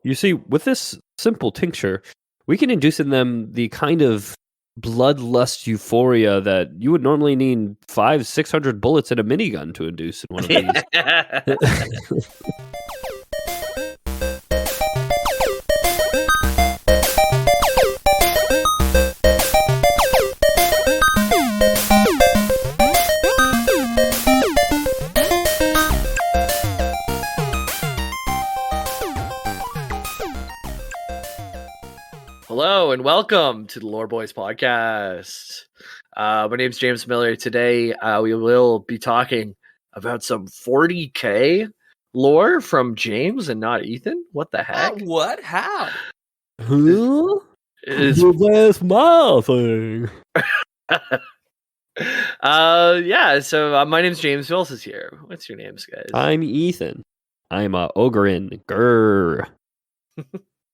You see, with this simple tincture, we can induce in them the kind of bloodlust euphoria that you would normally need 500-600 bullets in a minigun to induce in one of these. Hello and welcome to the Lore Boys podcast. My name's James Miller. Today we will be talking about some 40K lore from James and not Ethan. What the heck? What? How? Who? Is That's my thing. So my name's James. Who else is here? What's your names, guys? I'm Ethan. I'm a Ogryn. Grr.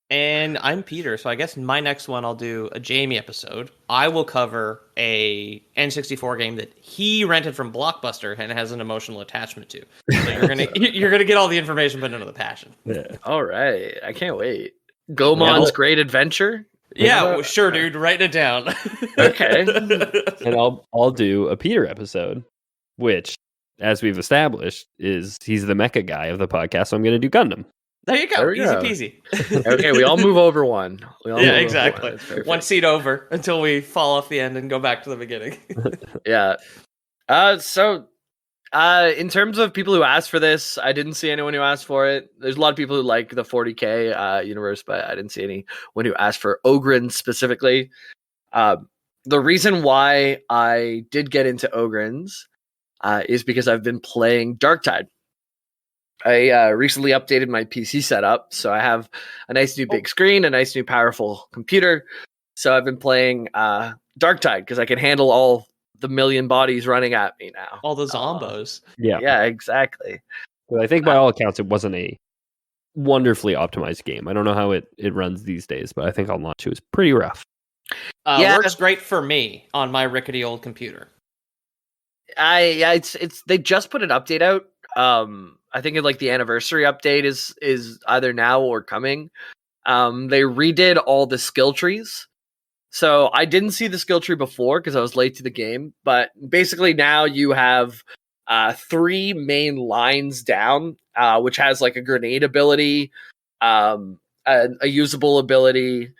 And I'm Peter, so I guess my next one I'll do a Jamie episode. I will cover a N64 game that he rented from Blockbuster and has an emotional attachment to. So you're gonna get all the information, but none of the passion. Yeah. All right, I can't wait. Gomon's Great Adventure. Yeah, sure, dude. Write it down. Okay. And I'll do a Peter episode, which, as we've established, is he's the mecha guy of the podcast. So I'm going to do Gundam. There you go. There we Easy go. peasy. Okay, we all move over one. Yeah, exactly. One seat over until we fall off the end and go back to the beginning. Yeah. So in terms of people who asked for this, I didn't see anyone who asked for it. There's a lot of people who like the 40K universe, but I didn't see anyone who asked for Ogryns specifically. The reason why I did get into Ogryns is because I've been playing Darktide. I recently updated my PC setup, so I have a nice new big screen, a nice new powerful computer. So I've been playing Darktide because I can handle all the million bodies running at me now. All the zombos. Yeah, exactly. Well, I think by all accounts, it wasn't a wonderfully optimized game. I don't know how it runs these days, but I think on launch it was pretty rough. Works great for me on my rickety old computer. It's they just put an update out. I think like the anniversary update is either now or coming. They redid all the skill trees. So I didn't see the skill tree before because I was late to the game. But basically now you have 3 main lines down, which has like a grenade ability, a usable ability,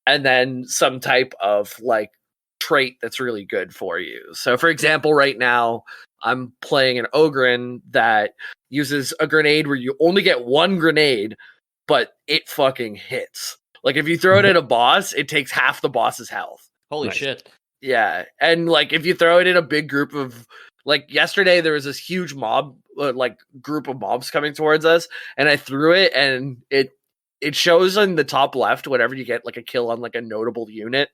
and then some type of like trait that's really good for you. So for example, right now I'm playing an Ogryn that uses a grenade where you only get 1 grenade, but it fucking hits. Like if you throw it at a boss, it takes half the boss's health. Holy shit. Yeah. And like if you throw it in a big group of, like yesterday there was this huge mob, group of mobs coming towards us, and I threw it and it shows on the top left whenever you get like a kill on like a notable unit.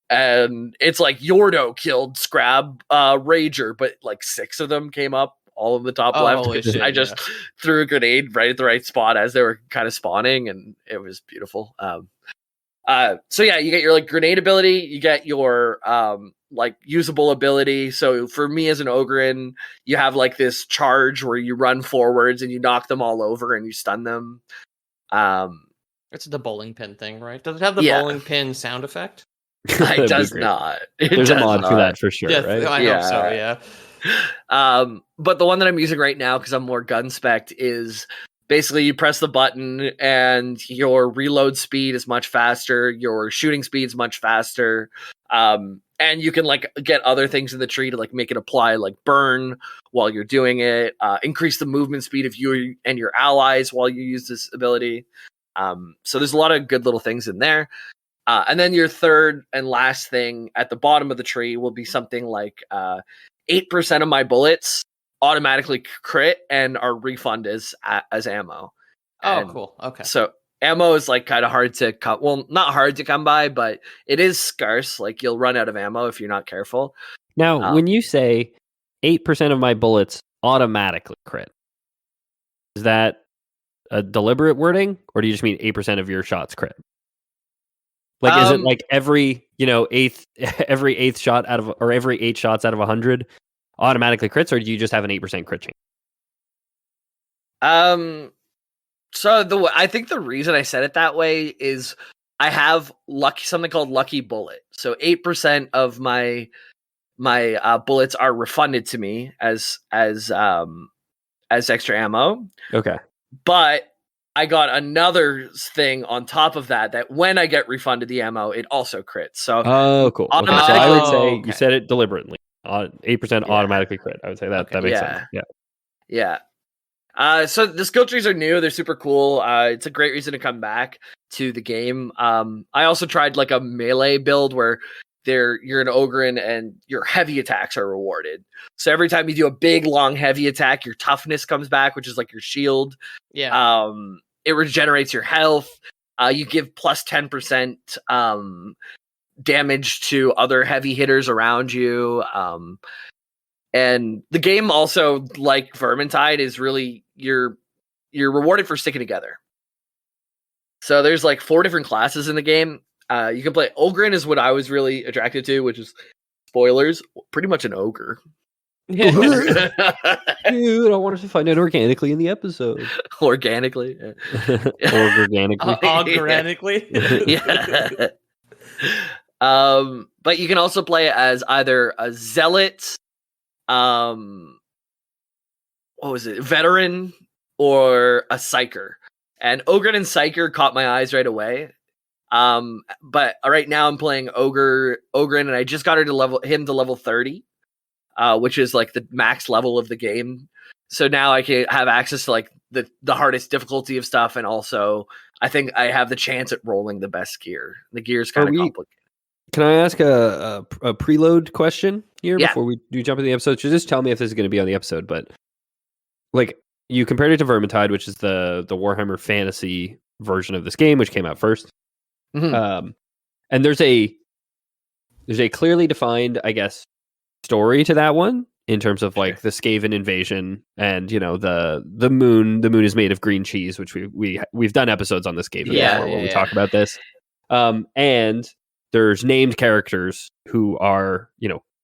And it's like Yordo killed Scrab Rager, but like 6 of them came up all in the top left. Shit, I just threw a grenade right at the right spot as they were kind of spawning, and it was beautiful. So yeah, you get your like grenade ability, you get your like usable ability. So for me as an Ogryn, you have like this charge where you run forwards and you knock them all over and you stun them. It's the bowling pin thing, right? Does it have the bowling pin sound effect? It does not. There's a mod for that for sure, right? I hope so, yeah. But the one that I'm using right now, because I'm more gun spec'd, is basically you press the button and your reload speed is much faster, your shooting speed is much faster, and you can like get other things in the tree to like make it apply like burn while you're doing it, increase the movement speed of you and your allies while you use this ability. So there's a lot of good little things in there. And then your third and last thing at the bottom of the tree will be something like 8% of my bullets automatically crit and are refunded as ammo. And cool. Okay. So ammo is like kind of hard to come. Well, not hard to come by, but it is scarce. Like you'll run out of ammo if you're not careful. Now, when you say 8% of my bullets automatically crit, is that a deliberate wording, or do you just mean 8% of your shots crit? Like, is it like every eighth shot out of, or every 8 shots out of 100 automatically crits, or do you just have an 8% crit chance? So I think the reason I said it that way is I have something called Lucky Bullet. So 8% of my bullets are refunded to me as extra ammo. Okay. But I got another thing on top of that when I get refunded the ammo, it also crits. So Oh, cool. Okay. So automatically- I would say okay. you said it deliberately. 8% Yeah. automatically crit. I would say that Okay. that makes Yeah. sense. Yeah. Yeah. So the skill trees are new. They're super cool. It's a great reason to come back to the game. I also tried like a melee build where you're an Ogryn and your heavy attacks are rewarded. So every time you do a big, long, heavy attack, your toughness comes back, which is like your shield. Yeah. It regenerates your health. You give plus 10% damage to other heavy hitters around you. And the game also, like Vermintide, is really you're rewarded for sticking together. So there's like 4 different classes in the game. You can play Ogryns is what I was really attracted to, which is spoilers, pretty much an ogre. Dude, I wanted to find out organically in the episode. Organically. Or organically. Organically. Yeah. But you can also play as either a zealot, what was it, veteran, or a psyker. And Ogryn and psyker caught my eyes right away. But right now I'm playing Ogryn, and I just got him to level 30, which is like the max level of the game. So now I can have access to like the hardest difficulty of stuff, and also I think I have the chance at rolling the best gear. The gear's kind of complicated. Can I ask a preload question here Yeah. before we do jump into the episode? So just tell me if this is going to be on the episode. But like you compared it to Vermintide, which is the Warhammer Fantasy version of this game, which came out first. Mm-hmm. And there's a clearly defined, I guess, story to that one in terms of like the Skaven invasion, and the moon. The moon is made of green cheese, which we've done episodes on the Skaven before where we talk about this. And there's named characters who are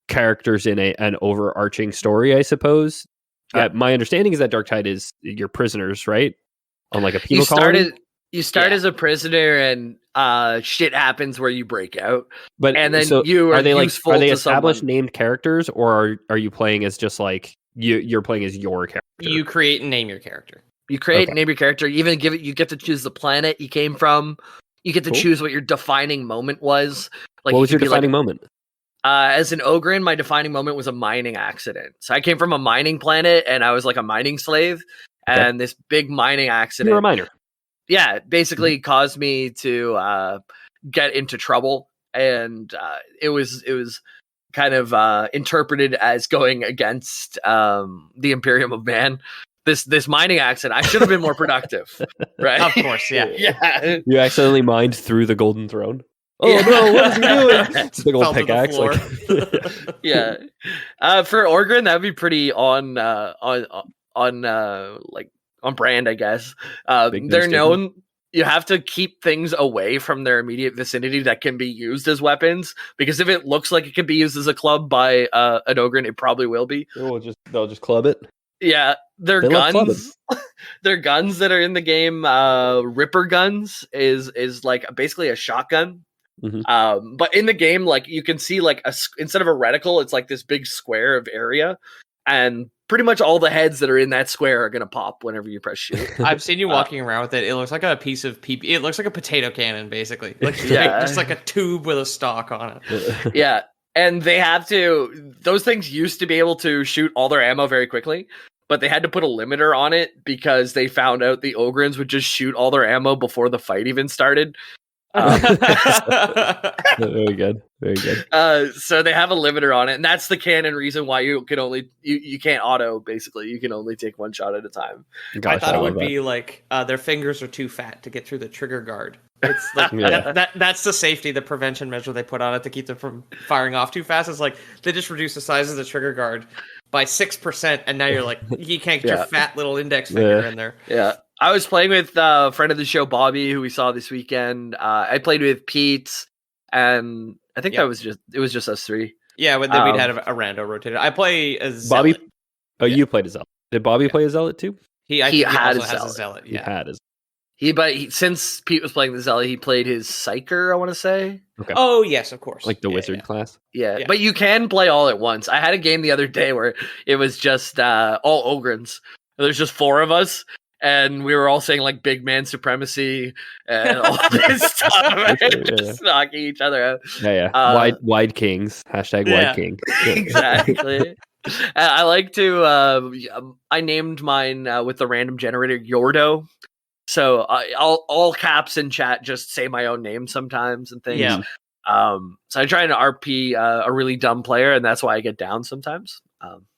characters in an overarching story, I suppose. My understanding is that Darktide is your prisoners, right? On like a penal colony. You start as a prisoner, and shit happens where you break out. But and then so you are they useful are they to established someone. named characters, or are you playing as just like you're playing as your character? You create and name your character. You create and name your character. You even you get to choose the planet you came from. You get to choose what your defining moment was. Like, what was your defining moment? As an Ogryn, my defining moment was a mining accident. So I came from a mining planet, and I was like a mining slave. Okay. And this big mining accident. You were a miner. Yeah, basically caused me to get into trouble, and it was kind of interpreted as going against the Imperium of Man. This mining accident, I should have been more productive, right? Of course, yeah. Yeah. You accidentally mined through the Golden Throne. Oh no! What is he doing? It's a big old Fell to the pickaxe. floor. Yeah. For Ogryns, that'd be pretty on brand, I guess. They're known. You have to keep things away from their immediate vicinity that can be used as weapons, because if it looks like it can be used as a club by an Ogryn, it probably will be. They'll just club it. Yeah, their They love guns. Their guns that are in the game, Ripper guns, is like basically a shotgun. Mm-hmm. But in the game, like you can see, like instead of a reticle, it's like this big square of area, and pretty much all the heads that are in that square are gonna pop whenever you press shoot. I've seen you walking around with it. It looks like a piece of PP. It looks like a potato cannon, basically. Like, Yeah. just like a tube with a stalk on it. Yeah, and they have to. Those things used to be able to shoot all their ammo very quickly, but they had to put a limiter on it because they found out the Ogryns would just shoot all their ammo before the fight even started. Very good. Very good. So they have a limiter on it, and that's the canon reason why you can only you can't auto. Basically, you can only take one shot at a time. Gosh, I thought it would love be like their fingers are too fat to get through the trigger guard. It's like Yeah. that's the safety, the prevention measure they put on it to keep them from firing off too fast. It's like they just reduce the size of the trigger guard by 6%, and now you're like, you can't get your fat little index finger in there. Yeah. I was playing with a friend of the show, Bobby, who we saw this weekend. I played with Pete, and I think it was just us three. Yeah, we'd had a rando rotated. I play as Bobby. Zealot. Oh, you played a zealot. Did Bobby play a zealot too? He had also a has a Zealot. zealot. He Yeah. had his. Since Pete was playing the Zealot, he played his Psyker, I want to say. Okay. Oh yes, of course. Like the wizard class. Yeah, but you can play all at once. I had a game the other day where it was just all Ogryns. There's just 4 of us, and we were all saying like big man supremacy and all this stuff, just knocking each other out. Yeah. Wide kings. Hashtag wide king. Exactly. I like to. I named mine with the random generator Yordo. So I'll all caps in chat just say my own name sometimes and things. Yeah. So I try to RP a really dumb player, and that's why I get down sometimes.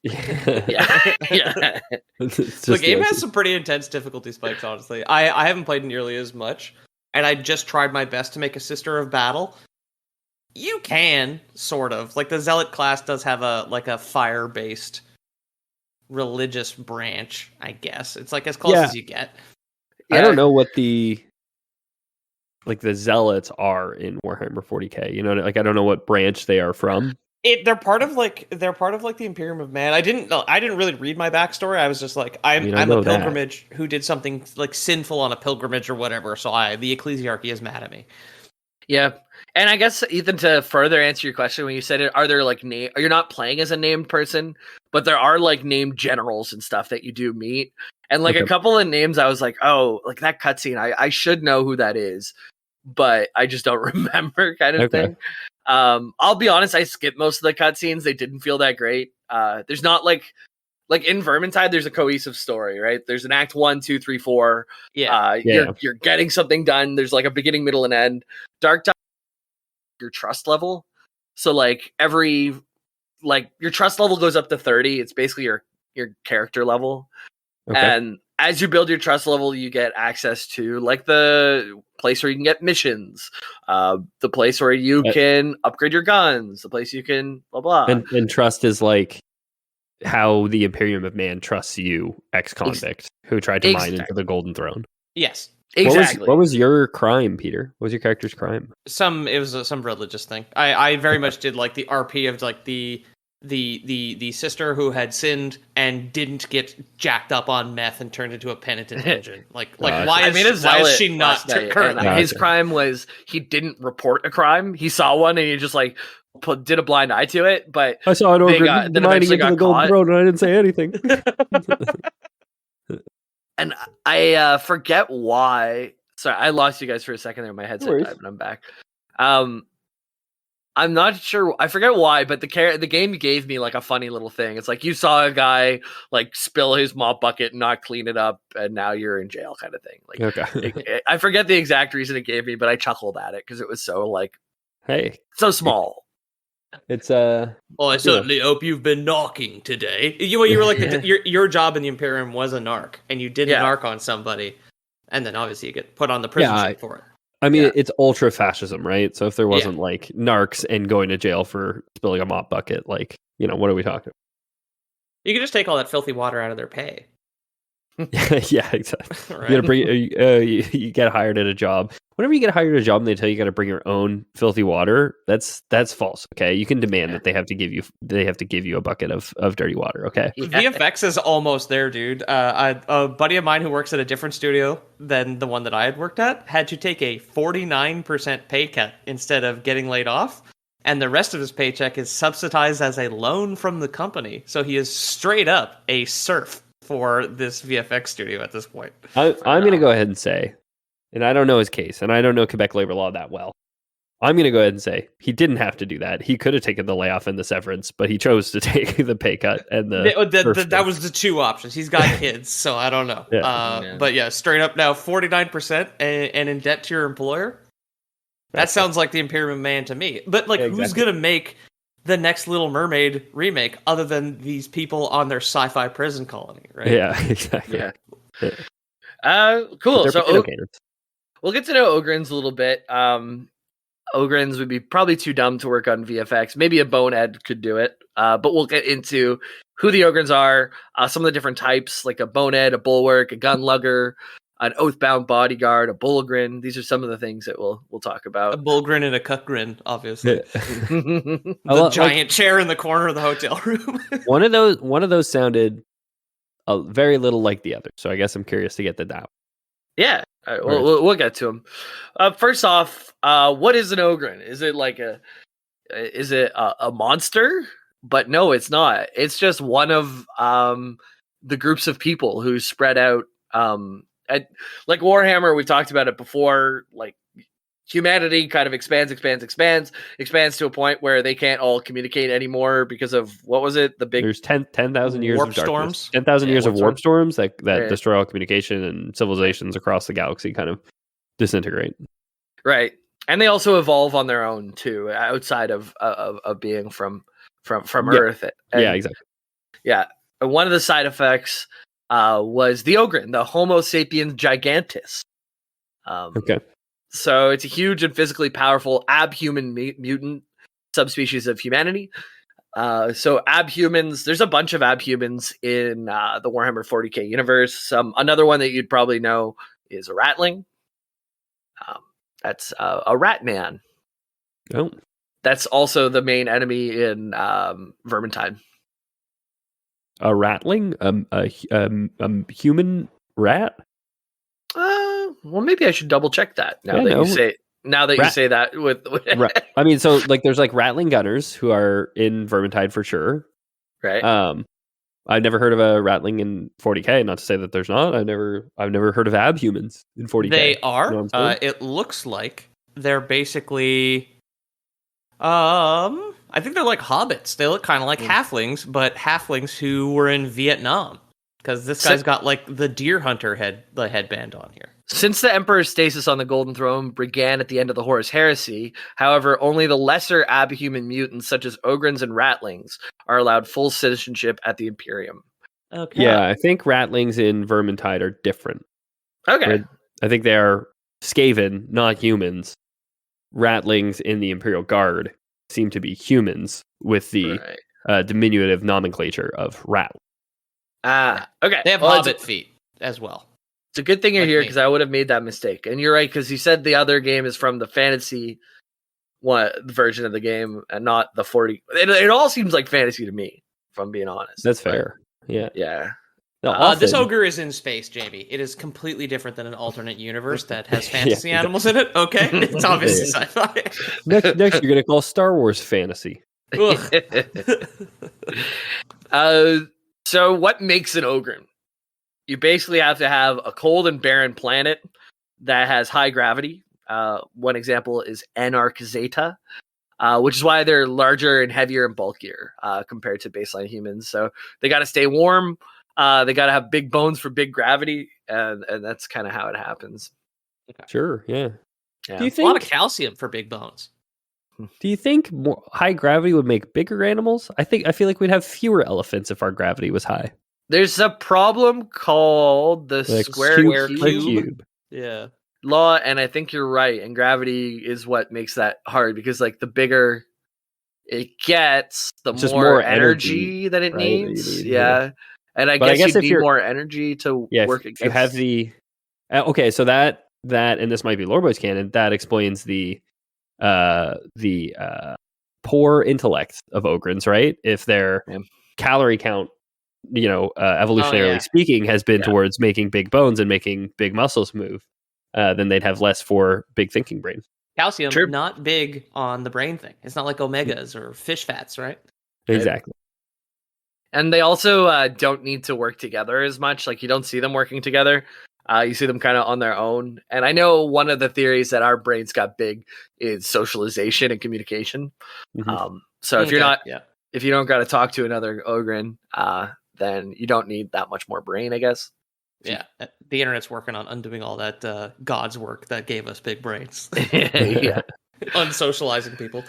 Yeah. The game has some pretty intense difficulty spikes, honestly. I haven't played nearly as much, and I just tried my best to make a Sister of Battle. You can, sort of. Like, the Zealot class does have a fire-based religious branch, I guess. It's like as close as you get. I don't know what the Zealots are in Warhammer 40K. You know, like I don't know what branch they are from. They're part of the Imperium of Man. I didn't really read my backstory. I was just like, I'm a pilgrimage who did something like sinful on a pilgrimage or whatever. So the ecclesiarchy is mad at me. Yeah, and I guess Ethan, to further answer your question, when you said it, are there like you're not playing as a named person, but there are like named generals and stuff that you do meet. And like a couple of names, I was like, oh, like that cutscene, I should know who that is, but I just don't remember, kind of thing. I'll be honest, I skipped most of the cutscenes. They didn't feel that great. There's not like in Vermintide, there's a cohesive story, right? There's an act 1, 2, 3, 4. You're getting something done. There's like a beginning, middle, and end. Darktide, your trust level. So like your trust level goes up to 30. It's basically your character level. Okay. And as you build your trust level, you get access to like the place where you can get missions, the place where you can upgrade your guns, the place you can blah blah. And trust is like how the Imperium of Man trusts you, ex-convict who tried to mine into the Golden Throne. Yes, exactly. What was your crime, Peter? What was your character's crime? It was some religious thing. I very much did like the RP of like the sister who had sinned and didn't get jacked up on meth and turned into a penitent engine. Why is she not currently? His crime was he didn't report a crime. He saw one and he just like did a blind eye to it. But I saw it over mining into the Golden Throne and I didn't say anything. And I forget why. Sorry, I lost you guys for a second there. My headset died, but I'm back. I'm not sure. I forget why, but the game gave me like a funny little thing. It's like you saw a guy like spill his mop bucket and not clean it up, and now you're in jail, kind of thing. Like, I forget the exact reason it gave me, but I chuckled at it because it was so like, so small. It's Well, I certainly hope you've been knocking today. You were like your job in the Imperium was a narc, and you did a narc on somebody, and then obviously you get put on the prison ship for it. I mean, it's ultra fascism, right? So if there wasn't like narcs and going to jail for spilling a mop bucket, like, you know, what are we talking? You could just take all that filthy water out of their pay. Yeah, exactly. Right? You gotta bring you get hired at a job. Whenever you get hired at a job and they tell you got to bring your own filthy water, that's false. Okay, you can demand that they have to give you a bucket of dirty water. Okay, VFX is almost there, dude. A buddy of mine who works at a different studio than the one that I had worked at had to take a 49% pay cut instead of getting laid off, and the rest of his paycheck is subsidized as a loan from the company. So he is straight up a serf for this VFX studio at this point. I'm going to go ahead and say, and I don't know his case, and I don't know Quebec labor law that well. I'm going to go ahead and say he didn't have to do that. He could have taken the layoff and the severance, but he chose to take the pay cut and that was the two options. He's got kids, so I don't know. But yeah, straight up now, 49% and in debt to your employer. That sounds like the Imperium Man to me. But like, who's going to make the next Little Mermaid remake other than these people on their sci-fi prison colony, right? Yeah, exactly. Yeah. Cool. So we'll get to know Ogryns a little bit. Ogryns would be probably too dumb to work on VFX. Maybe a bonehead could do it. But we'll get into who the Ogryns are, some of the different types, like a bonehead, a bulwark, a gunlugger, an oathbound bodyguard, a bullgryn. These are some of the things that we'll talk about. A bullgryn and a cutgryn, obviously. The giant chair in the corner of the hotel room. One of those sounded very little like the other. So I guess I'm curious to get to that. Yeah, all right, we'll get to them. First off, what is an Ogryn? Is it like a monster? But no, it's not. It's just one of the groups of people who spread out. Like Warhammer, we've talked about it before. Like humanity kind of expands to a point where they can't all communicate anymore because of what was it? The big There's 10,000 years warp of darkness. storms. 10,000 years of warp storms that Right. destroy all communication, and civilizations across the galaxy kind of disintegrate. Right. And they also evolve on their own too, outside of being from Earth. And, yeah, exactly. Yeah. And one of the side effects was the Ogryn, the Homo sapiens gigantus. Okay. So it's a huge and physically powerful abhuman mutant subspecies of humanity. So abhumans, there's a bunch of abhumans in the Warhammer 40K universe. Another one that you'd probably know is a ratling. That's a rat man. Oh. That's also the main enemy in Vermintide. A ratling? A human rat? Well, maybe I should double check that now you say that with I mean, so like there's like rattling gunners who are in Vermintide for sure. Right. I've never heard of a rattling in 40K. Not to say that there's not. I've never heard of abhumans in 40K. They are. You know it looks like they're basically. I think they're like hobbits. They look kind of like halflings, but halflings who were in Vietnam. Because this guy's got like the deer hunter headband on here. Since the Emperor's stasis on the Golden Throne began at the end of the Horus Heresy, however, only the lesser abhuman mutants such as Ogryns and Rattlings are allowed full citizenship at the Imperium. Okay. Yeah, I think rattlings in Vermintide are different. Okay. I think they are Skaven, not humans. Rattlings in the Imperial Guard seem to be humans with the diminutive nomenclature of rat. Okay. They have hobbit feet as well. It's a good thing you're here because I would have made that mistake. And you're right, because you said the other game is from the fantasy version of the game and not the 40. It all seems like fantasy to me, if I'm being honest. That's fair. Yeah. Yeah. No, this ogre is in space, Jamie. It is completely different than an alternate universe that has fantasy animals in it. Okay, it's obviously sci-fi. Next, you're gonna call Star Wars fantasy. So what makes an Ogryn? You basically have to have a cold and barren planet that has high gravity. One example is Anarch Zeta, which is why they're larger and heavier and bulkier compared to baseline humans. So they got to stay warm. They got to have big bones for big gravity, and that's kind of how it happens. Sure, yeah. Do you think a lot of calcium for big bones? Do you think more high gravity would make bigger animals? I feel like we'd have fewer elephants if our gravity was high. There's a problem called the square cube. Yeah. Law, and I think you're right. And gravity is what makes that hard because, like, the bigger it gets, the more energy that it needs. Yeah. And I guess you need more energy to work against. If you have the okay, so that and this might be Loreboy's canon, that explains the poor intellect of Ogryns, right? If their calorie count, evolutionarily speaking, has been towards making big bones and making big muscles move, then they'd have less for big thinking brain. Calcium, not big on the brain thing. It's not like omegas or fish fats, right? Exactly. And they also don't need to work together as much. Like, you don't see them working together. You see them kind of on their own. And I know one of the theories that our brains got big is socialization and communication. Mm-hmm. So if if you don't got to talk to another Ogryn, then you don't need that much more brain, I guess. Yeah, the internet's working on undoing all that God's work that gave us big brains. Yeah, unsocializing people.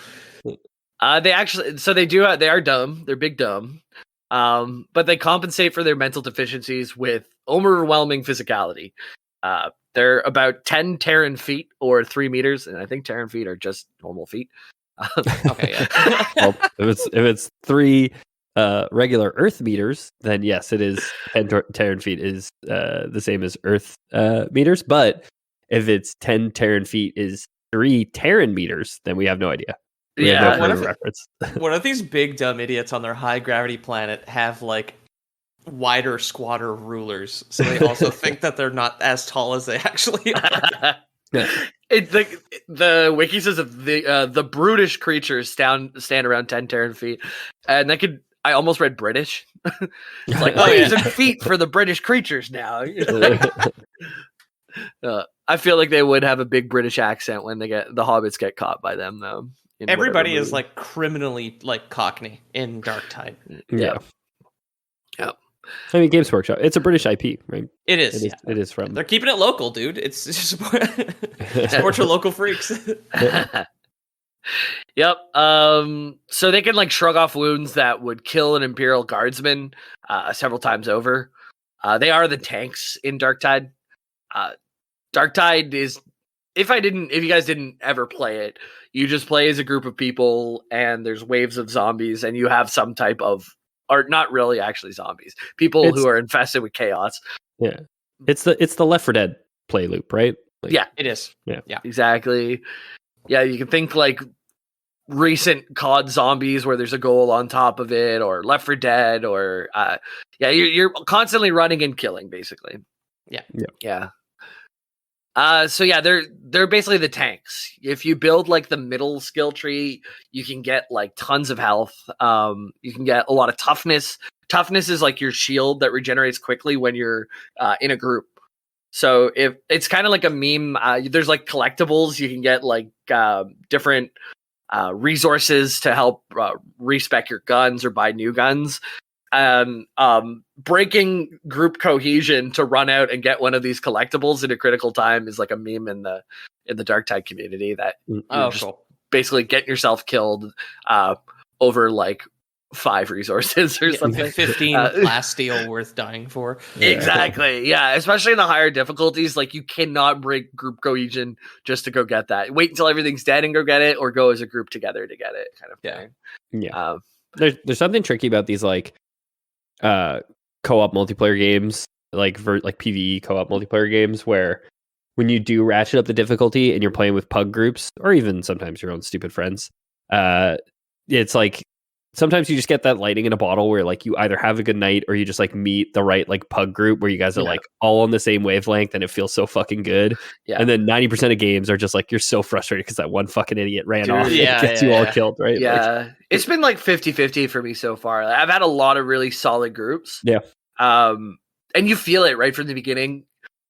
They are dumb. They're big dumb. But they compensate for their mental deficiencies with overwhelming physicality. They're about 10 Terran feet or 3 meters, and I think Terran feet are just normal feet. Okay, yeah. Well, if it's 3 regular Earth meters, then yes, it is 10 Terran feet is the same as Earth meters. But if it's 10 Terran feet is 3 Terran meters, then we have no idea. What if these big dumb idiots on their high gravity planet have like wider, squatter rulers, so they also think that they're not as tall as they actually are. The wiki says that the brutish creatures stand around 10 Terran feet, and I almost read British. It's like using feet for the British creatures now. I feel like they would have a big British accent when the hobbits get caught by them, though. Everybody is like criminally like Cockney in Darktide. Yeah. I mean, Games Workshop. It's a British IP, right? It is. It is from. They're keeping it local, dude. It's support your local freaks. Yep. So they can like shrug off wounds that would kill an Imperial Guardsman several times over. They are the tanks in Darktide. Darktide is if you guys didn't ever play it, you just play as a group of people, and there's waves of zombies, and you have some type of, or not really actually zombies, people who are infested with chaos. Yeah, it's the Left 4 Dead play loop, right? Like, yeah, it is. Yeah, exactly. Yeah, you can think like recent COD zombies where there's a goal on top of it, or Left 4 Dead, or you're constantly running and killing, basically. Yeah. So yeah, they're basically the tanks. If you build like the middle skill tree, you can get like tons of health. You can get a lot of toughness. Toughness is like your shield that regenerates quickly when you're in a group. So if it's kind of like a meme, there's like collectibles. You can get like different resources to help respec your guns or buy new guns. And breaking group cohesion to run out and get one of these collectibles in a critical time is like a meme in the Darktide community that Cool. Basically getting yourself killed over like 5 resources or something. 15 blast steel worth dying for. Exactly. Yeah, especially in the higher difficulties, like you cannot break group cohesion just to go get that. Wait until everything's dead and go get it, or go as a group together to get it, kind of thing. Yeah. There's something tricky about these like co-op multiplayer games, like PvE co-op multiplayer games, where when you do ratchet up the difficulty and you're playing with pug groups, or even sometimes your own stupid friends, it's like sometimes you just get that lightning in a bottle where like you either have a good night or you just like meet the right like pug group where you guys are like all on the same wavelength and it feels so fucking good. Yeah. And then 90% of games are just like you're so frustrated because that one fucking idiot ran off and gets you all killed, right? Yeah. It's been like 50-50 for me so far. I've had a lot of really solid groups. Yeah. And you feel it right from the beginning.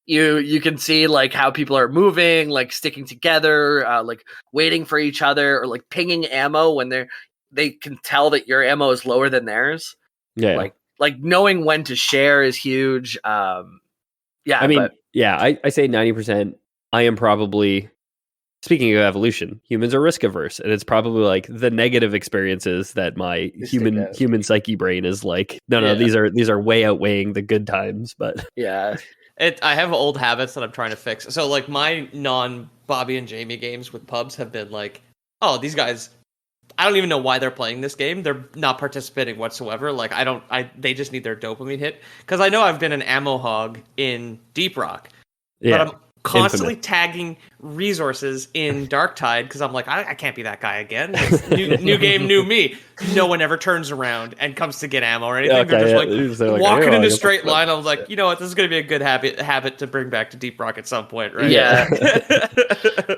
You can see like how people are moving, like sticking together, like waiting for each other, or like pinging ammo when they can tell that your ammo is lower than theirs. Yeah. Like knowing when to share is huge. I mean, I say 90%. I am probably, speaking of evolution, humans are risk averse, and it's probably like the negative experiences that my human psyche brain is like, no, these are way outweighing the good times. But yeah. I have old habits that I'm trying to fix. So like my non-Bobby and Jamie games with pubs have been like, oh, these guys, I don't even know why they're playing this game. They're not participating whatsoever. Like they just need their dopamine hit. Because I know I've been an ammo hog in Deep Rock, but I'm constantly tagging resources in Darktide because I'm like, I can't be that guy again. It's new game, new me. No one ever turns around and comes to get ammo or anything. They're just like walking in a straight line. I was like, you know what? This is going to be a good habit to bring back to Deep Rock at some point, right? Yeah.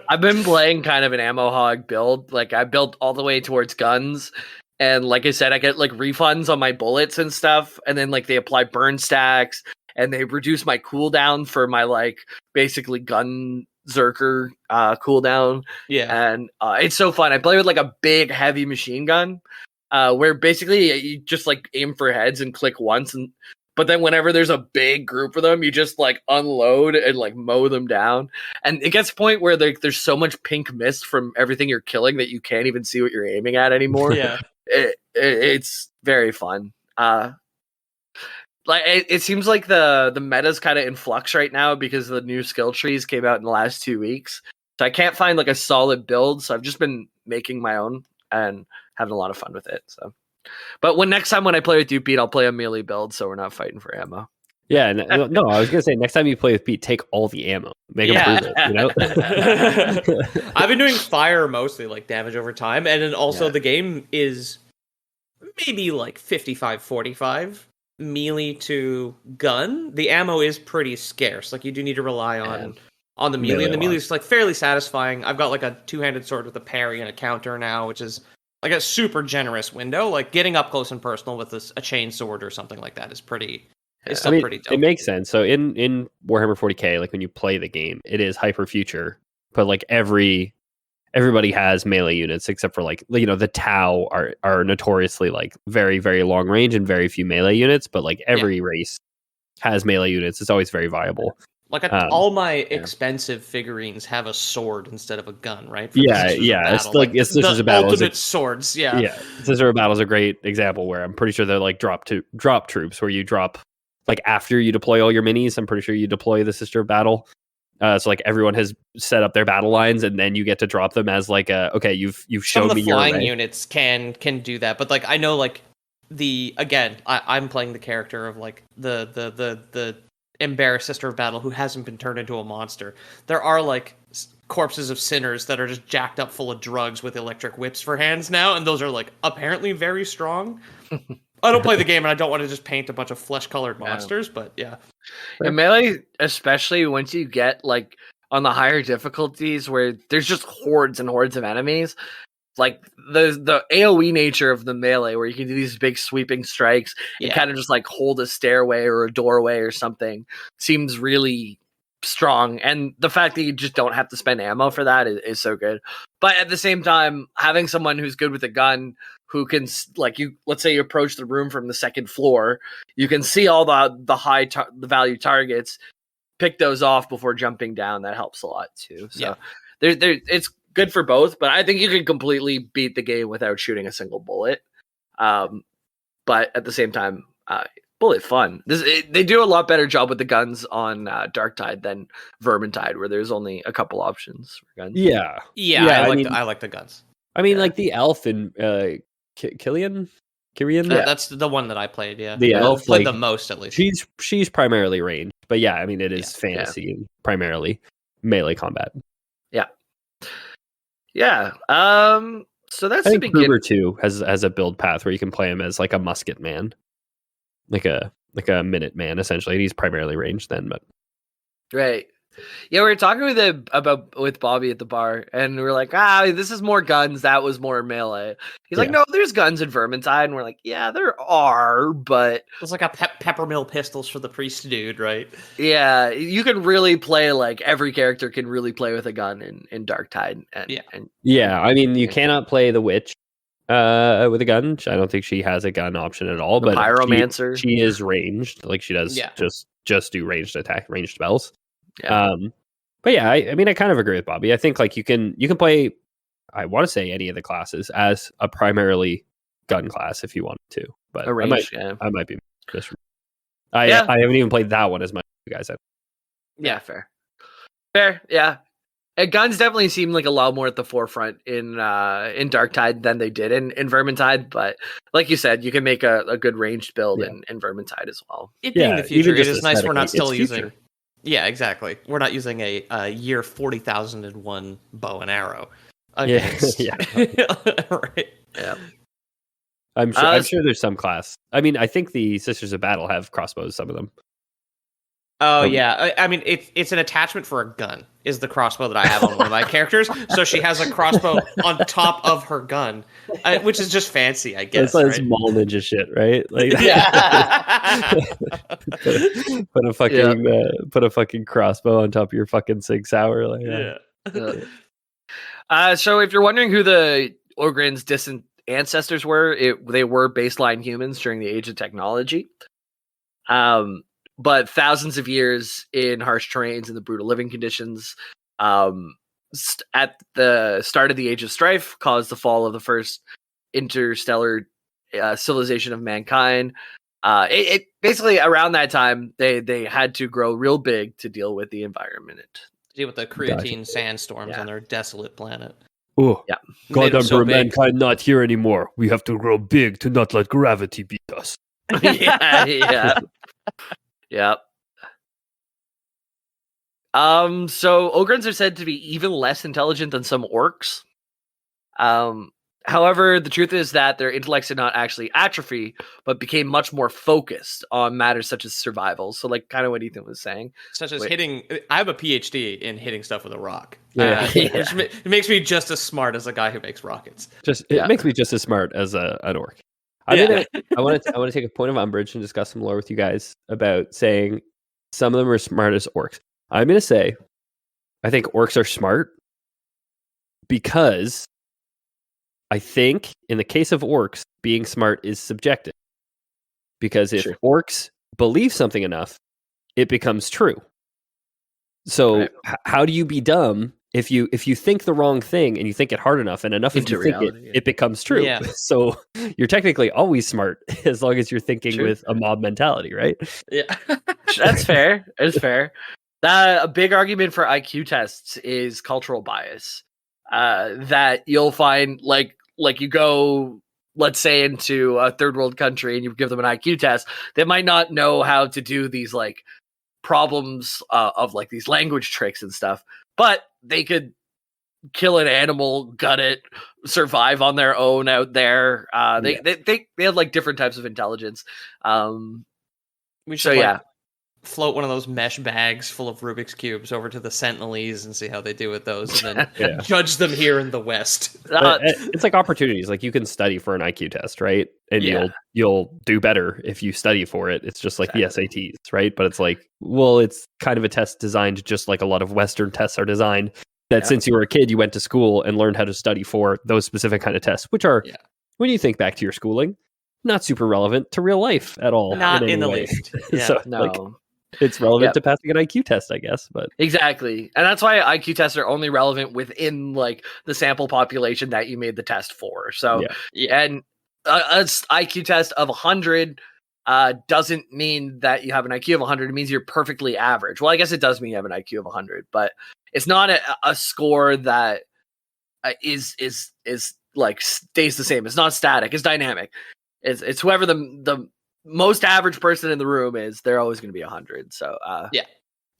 I've been playing kind of an ammo hog build. Like I built all the way towards guns. And like I said, I get like refunds on my bullets and stuff. And then like they apply burn stacks. And they reduce my cooldown for my like basically gun zerker cooldown. Yeah. And it's so fun. I play with like a big heavy machine gun where basically you just like aim for heads and click once. But then whenever there's a big group of them, you just like unload and like mow them down. And it gets to a point where there's so much pink mist from everything you're killing that you can't even see what you're aiming at anymore. Yeah. It's very fun. Like it seems like the meta's kind of in flux right now because the new skill trees came out in the last 2 weeks. So I can't find like a solid build. So I've just been making my own and having a lot of fun with it. So, but next time when I play with you, Pete, I'll play a melee build so we're not fighting for ammo. Yeah, no, I was gonna say next time you play with Pete, take all the ammo, make him prove it. You know, I've been doing fire mostly, like damage over time, and then also the game is maybe like 55-45. melee to gun, the ammo is pretty scarce. Like you do need to rely on the melee, and the melee is like fairly satisfying. I've got like a 2-handed sword with a parry and a counter now, which is like a super generous window. Like getting up close and personal with a chain sword or something like that is pretty. It's still pretty dope. It makes sense. So in Warhammer 40K, like when you play the game, it is hyper future, but like everybody has melee units except for like the Tau are notoriously like very, very long range and very few melee units, but like every race has melee units. It's always very viable. Like all my expensive figurines have a sword instead of a gun, right? It's like it's Sisters of Battle. Ultimate swords, yeah. Sisters of Battle is a great example where I'm pretty sure they're like drop troops where you drop like after you deploy all your minis. I'm pretty sure you deploy the Sister of Battle. So like everyone has set up their battle lines, and then you get to drop them as like you've shown me your flying units can do that, but like I know like I'm playing the character of like the embarrassed Sister of Battle who hasn't been turned into a monster. There are like corpses of sinners that are just jacked up full of drugs with electric whips for hands now, and those are like apparently very strong. I don't play the game, and I don't want to just paint a bunch of flesh-colored monsters, but yeah. In Melee, especially once you get like on the higher difficulties where there's just hordes and hordes of enemies, like the AoE nature of the Melee where you can do these big sweeping strikes and kind of just like hold a stairway or a doorway or something seems really strong. And the fact that you just don't have to spend ammo for that is so good. But at the same time, having someone who's good with a gun who can, like, let's say you approach the room from the second floor, you can see all the high the value targets, pick those off before jumping down. That helps a lot too. So it's good for both, but I think you can completely beat the game without shooting a single bullet. But at the same time, bullet fun. They do a lot better job with the guns on Darktide than Vermintide, where there's only a couple options for guns. I like the guns. I mean, like the elf in Kyrian. That's the one that I played. Yeah, the elf played the most at least. She's primarily ranged, but yeah, I mean it is fantasy and primarily melee combat. So that's I think Kruger too has a build path where you can play him as like a musket man, like a minute man essentially. He's primarily ranged then, but right. Yeah, we were talking with Bobby at the bar, and we were like, this is more guns, that was more melee. He's like, no, there's guns in Vermintide, and we're like, yeah, there are, but it's like a peppermill pistols for the priest dude, right? Yeah, you can really play, like, every character can really play with a gun in Darktide. I mean, you cannot play the witch with a gun. I don't think she has a gun option at all. But pyromancer, she is ranged, like she does just do ranged spells. But yeah, I mean, I kind of agree with Bobby. I think like you can play, I want to say any of the classes as a primarily gun class if you want to, but I might be just. I haven't even played that one as much as you guys have. Yeah, fair. Yeah, and guns definitely seem like a lot more at the forefront in Darktide than they did in Vermintide. But like you said, you can make a good ranged build in Vermintide as well. It being the future, it is nice we're not still using. Yeah, exactly. We're not using a year 40,001 bow and arrow. Against. Right. Yeah. I'm sure there's some class. I mean, I think the Sisters of Battle have crossbows. Some of them. Oh yeah, I mean it's an attachment for a gun. Is the crossbow that I have on one of my characters? So she has a crossbow on top of her gun, which is just fancy, I guess. It's like small ninja shit, right? Like, put a fucking crossbow on top of your fucking Sig Sauer. Like, so if you're wondering who the Ogryns' distant ancestors were, they were baseline humans during the age of technology. But thousands of years in harsh terrains and the brutal living conditions at the start of the Age of Strife caused the fall of the first interstellar civilization of mankind. It basically around that time they had to grow real big to deal with the environment. To deal with the creatine sandstorms on their desolate planet. Oh, yeah. Goddamn, mankind not here anymore. We have to grow big to not let gravity beat us. Yeah. Yep. So Ogryns are said to be even less intelligent than some orcs. However, the truth is that their intellects did not actually atrophy, but became much more focused on matters such as survival. So, like, kind of what Ethan was saying. Such as hitting. I have a PhD in hitting stuff with a rock. Yeah. It makes me just as smart as a guy who makes rockets. It makes me just as smart as an orc. I want to take a point of umbrage and discuss some lore with you guys about saying some of them are smart as orcs. I'm going to say I think orcs are smart because I think in the case of orcs, being smart is subjective. Because if orcs believe something enough, it becomes true. So how do you be dumb if you think the wrong thing and you think it hard enough and enough of you think it becomes true? Yeah. So you're technically always smart as long as you're thinking with a mob mentality, right? Yeah, that's fair. It's fair. A big argument for IQ tests is cultural bias. That you'll find like you go, let's say, into a third world country and you give them an IQ test, they might not know how to do these like problems of like these language tricks and stuff, but they could kill an animal, gut it, survive on their own out there. They have like different types of intelligence. We should float one of those mesh bags full of Rubik's cubes over to the Sentinelese and see how they do with those, and then judge them here in the West. It's like opportunities. Like you can study for an IQ test, right? And you'll do better if you study for it. It's just like the SATs, right? But it's like, well, it's kind of a test designed just like a lot of Western tests are designed. That since you were a kid, you went to school and learned how to study for those specific kind of tests, which are, when you think back to your schooling, not super relevant to real life at all. Not in the least. Yeah. So, no. It's relevant to passing an IQ test, I guess, but exactly, and that's why IQ tests are only relevant within like the sample population that you made the test for. So, and an IQ test of 100 doesn't mean that you have an IQ of 100. It means you're perfectly average. Well, I guess it does mean you have an IQ of 100, but it's not a score that is like stays the same. It's not static. It's dynamic. It's whoever the most average person in the room is, they're always going to be 100. So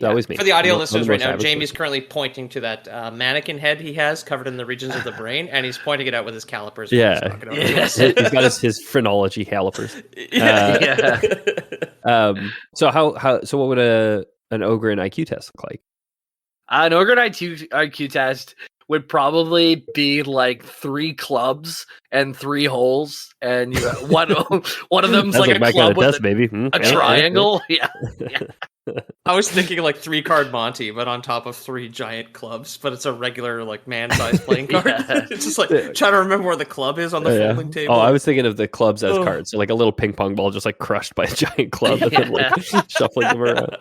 always me. For the audio listeners right now, Jamie's currently pointing to that mannequin head he has covered in the regions of the brain, and he's pointing it out with his calipers. Yeah, he's got his phrenology calipers. So what would an Ogryns IQ test look like? An Ogryns IQ test would probably be like 3 clubs and 3 holes, and you one of them's like a club with a triangle. Yeah. I was thinking like 3-card Monty, but on top of 3 giant clubs, but it's a regular like man-sized playing card. It's just like trying to remember where the club is on the folding table. Oh, I was thinking of the clubs as cards, so like a little ping pong ball just like crushed by a giant club and then like shuffling them around.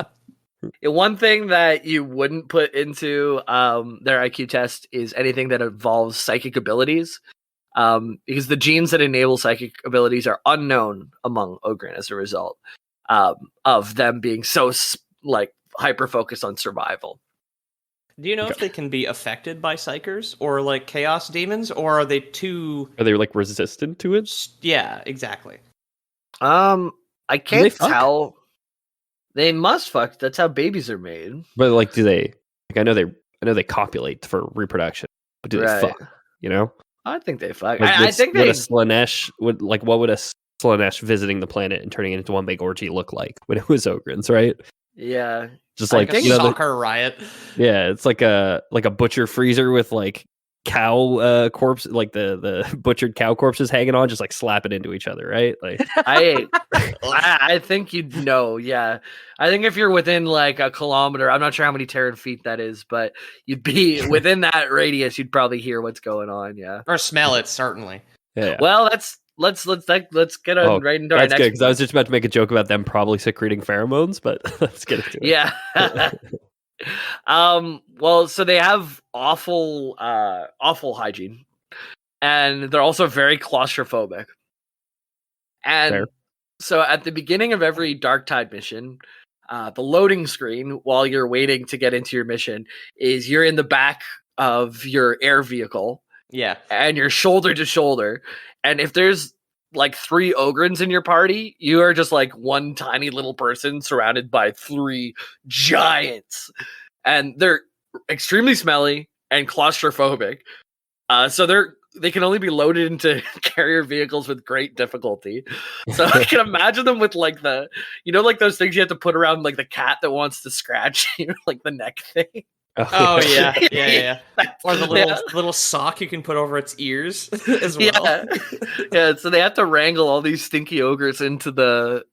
One thing that you wouldn't put into their IQ test is anything that involves psychic abilities, because the genes that enable psychic abilities are unknown among Ogryns as a result of them being so like hyper focused on survival. Do you know if they can be affected by psychers or like chaos demons, or are they too? Are they like resistant to it? Yeah, exactly. I can't tell. They must fuck. That's how babies are made. But like, do they? Like, I know they copulate for reproduction, but do they fuck? You know, I think they fuck. Like I think they. What would a Slaanesh visiting the planet and turning it into one big orgy look like when it was Ogryns, right? Yeah, just like a soccer riot. Yeah, it's like a butcher freezer with like cow corpse, like the butchered cow corpses hanging on, just like slapping into each other, right? Like I think you'd know. Yeah, I think if you're within like a kilometer, I'm not sure how many Terran feet that is, but you'd be within that radius, you'd probably hear what's going on. Yeah, or smell it, certainly. Yeah. Well, let's get on right into our next. That's good, because I was just about to make a joke about them probably secreting pheromones, but let's get into it. Yeah. Well, so they have awful hygiene, and they're also very claustrophobic. And so at the beginning of every Darktide mission, the loading screen while you're waiting to get into your mission is you're in the back of your air vehicle. Yeah. And you're shoulder to shoulder. And if there's like 3 Ogryns in your party, you are just like one tiny little person surrounded by 3 giants. And they're extremely smelly and claustrophobic. So they're they can only be loaded into carrier vehicles with great difficulty. So I can imagine them with like like those things you have to put around like the cat that wants to scratch you, like the neck thing. Oh yeah. Or the little sock you can put over its ears as well. Yeah. So they have to wrangle all these stinky ogres into the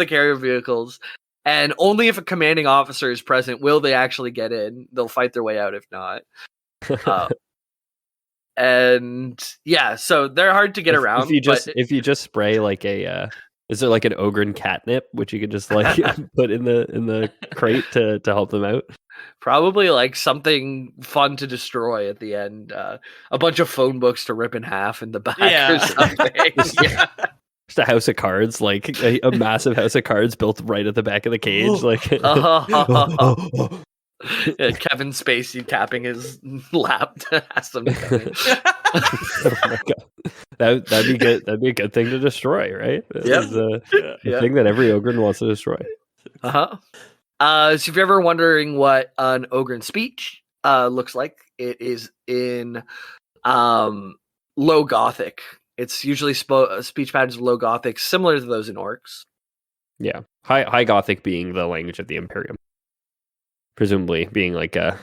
carrier vehicles, and only if a commanding officer is present will they actually get in. They'll fight their way out if not. And yeah, so they're hard to get around. If you just spray like is there like an Ogryn catnip which you could just like put in the crate to help them out? Probably like something fun to destroy at the end. A bunch of phone books to rip in half in the back or something. Yeah. Just a house of cards, like a massive house of cards built right at the back of the cage. Like Kevin Spacey tapping his lap to ask them to come in. Oh my God. That'd be good. That'd be a good thing to destroy, right? Yeah. The thing that every Ogryn wants to destroy. So if you're ever wondering what an Ogryn speech looks like, it is in Low Gothic. It's usually speech patterns of Low Gothic, similar to those in Orcs. Yeah, High Gothic being the language of the Imperium, presumably being like a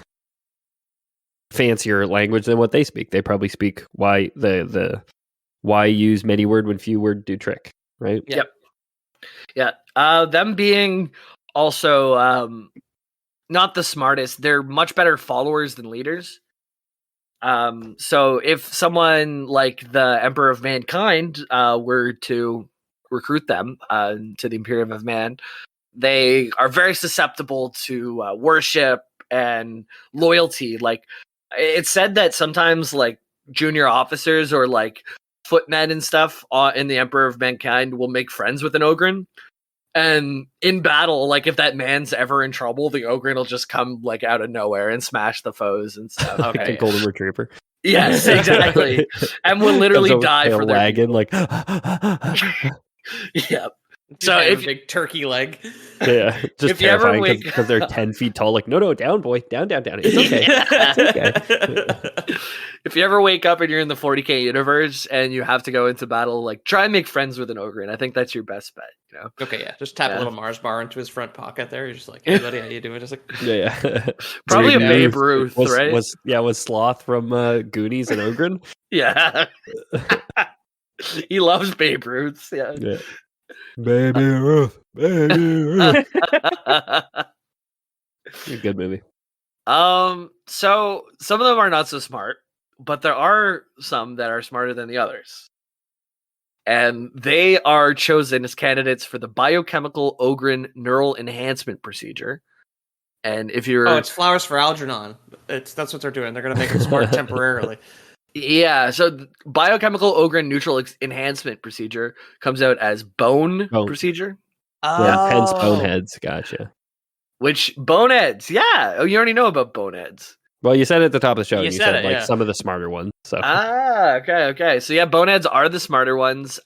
fancier language than what they speak. They probably speak why use many word when few word do trick, right? Yep. Yeah. Them being also not the smartest, they're much better followers than leaders. So if someone like the Emperor of Mankind were to recruit them to the Imperium of Man, they are very susceptible to worship and loyalty. Like, it's said that sometimes like junior officers or like footmen and stuff in the Emperor of Mankind will make friends with an Ogryn. And in battle, like if that man's ever in trouble, the Ogryn will just come like out of nowhere and smash the foes and stuff. Okay. Like a golden retriever. Yes, exactly. And will literally die for their wagon, like yeah. So if a big turkey leg, yeah, just if you ever wake because they're 10 feet tall, like no, down, boy, down. It's okay. It's okay. If you ever wake up and you're in the 40K universe and you have to go into battle, like try and make friends with an Ogryn. I think that's your best bet. You know? Okay, yeah, just tap a little Mars bar into his front pocket there. You're just like, hey buddy, how you doing? Just like, yeah. Probably a Babe Ruth, right? Was Sloth from Goonies an Ogryn? Yeah. He loves Babe Ruths. Yeah. Baby Ruth. Good movie. So some of them are not so smart, but there are some that are smarter than the others. And they are chosen as candidates for the biochemical Ogryn neural enhancement procedure. And if you're it's flowers for Algernon. That's what they're doing. They're gonna make them smart temporarily. Yeah, so biochemical Ogryn neutral enhancement procedure comes out as bone procedure. Yeah, hence boneheads. Gotcha. Which boneheads? Yeah. Oh, you already know about boneheads. Well, you said it at the top of the show. You said it, like some of the smarter ones. So okay. So yeah, boneheads are the smarter ones.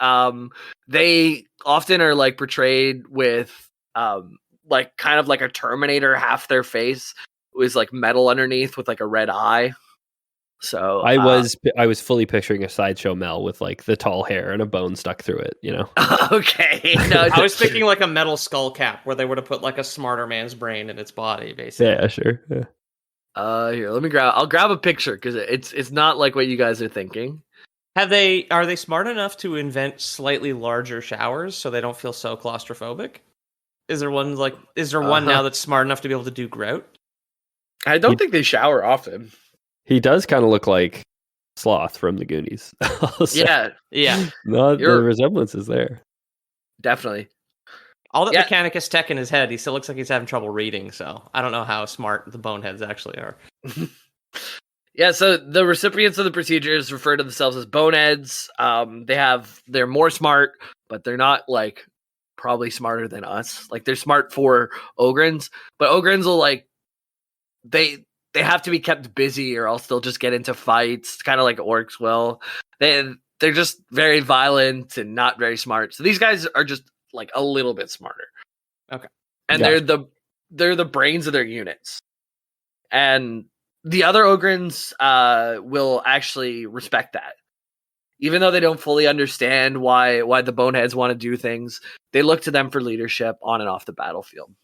They often are like portrayed with like kind of like a Terminator. Half their face was like metal underneath with like a red eye. So I was fully picturing a Sideshow Mel with like the tall hair and a bone stuck through it, you know. Okay. No, I was thinking like a metal skull cap where they would have put like a smarter man's brain in its body, basically. Yeah, sure. Yeah. Here, I'll grab a picture because it's not like what you guys are thinking. Are they smart enough to invent slightly larger showers so they don't feel so claustrophobic? Is there one now that's smart enough to be able to do grout? I don't think they shower often. He does kind of look like Sloth from the Goonies. Yeah. No, the resemblance is there. Definitely. All that Mechanicus tech in his head, he still looks like he's having trouble reading, so I don't know how smart the boneheads actually are. Yeah, so the recipients of the procedures refer to themselves as boneheads. They're more smart, but they're not like probably smarter than us. Like they're smart for Ogryns, but Ogryns will like they have to be kept busy or else they'll just get into fights, kind of like orcs will. They're just very violent and not very smart. So these guys are just like a little bit smarter. Okay. And they're the brains of their units. And the other Ogryns will actually respect that. even though they don't fully understand why the boneheads want to do things, they look to them for leadership on and off the battlefield.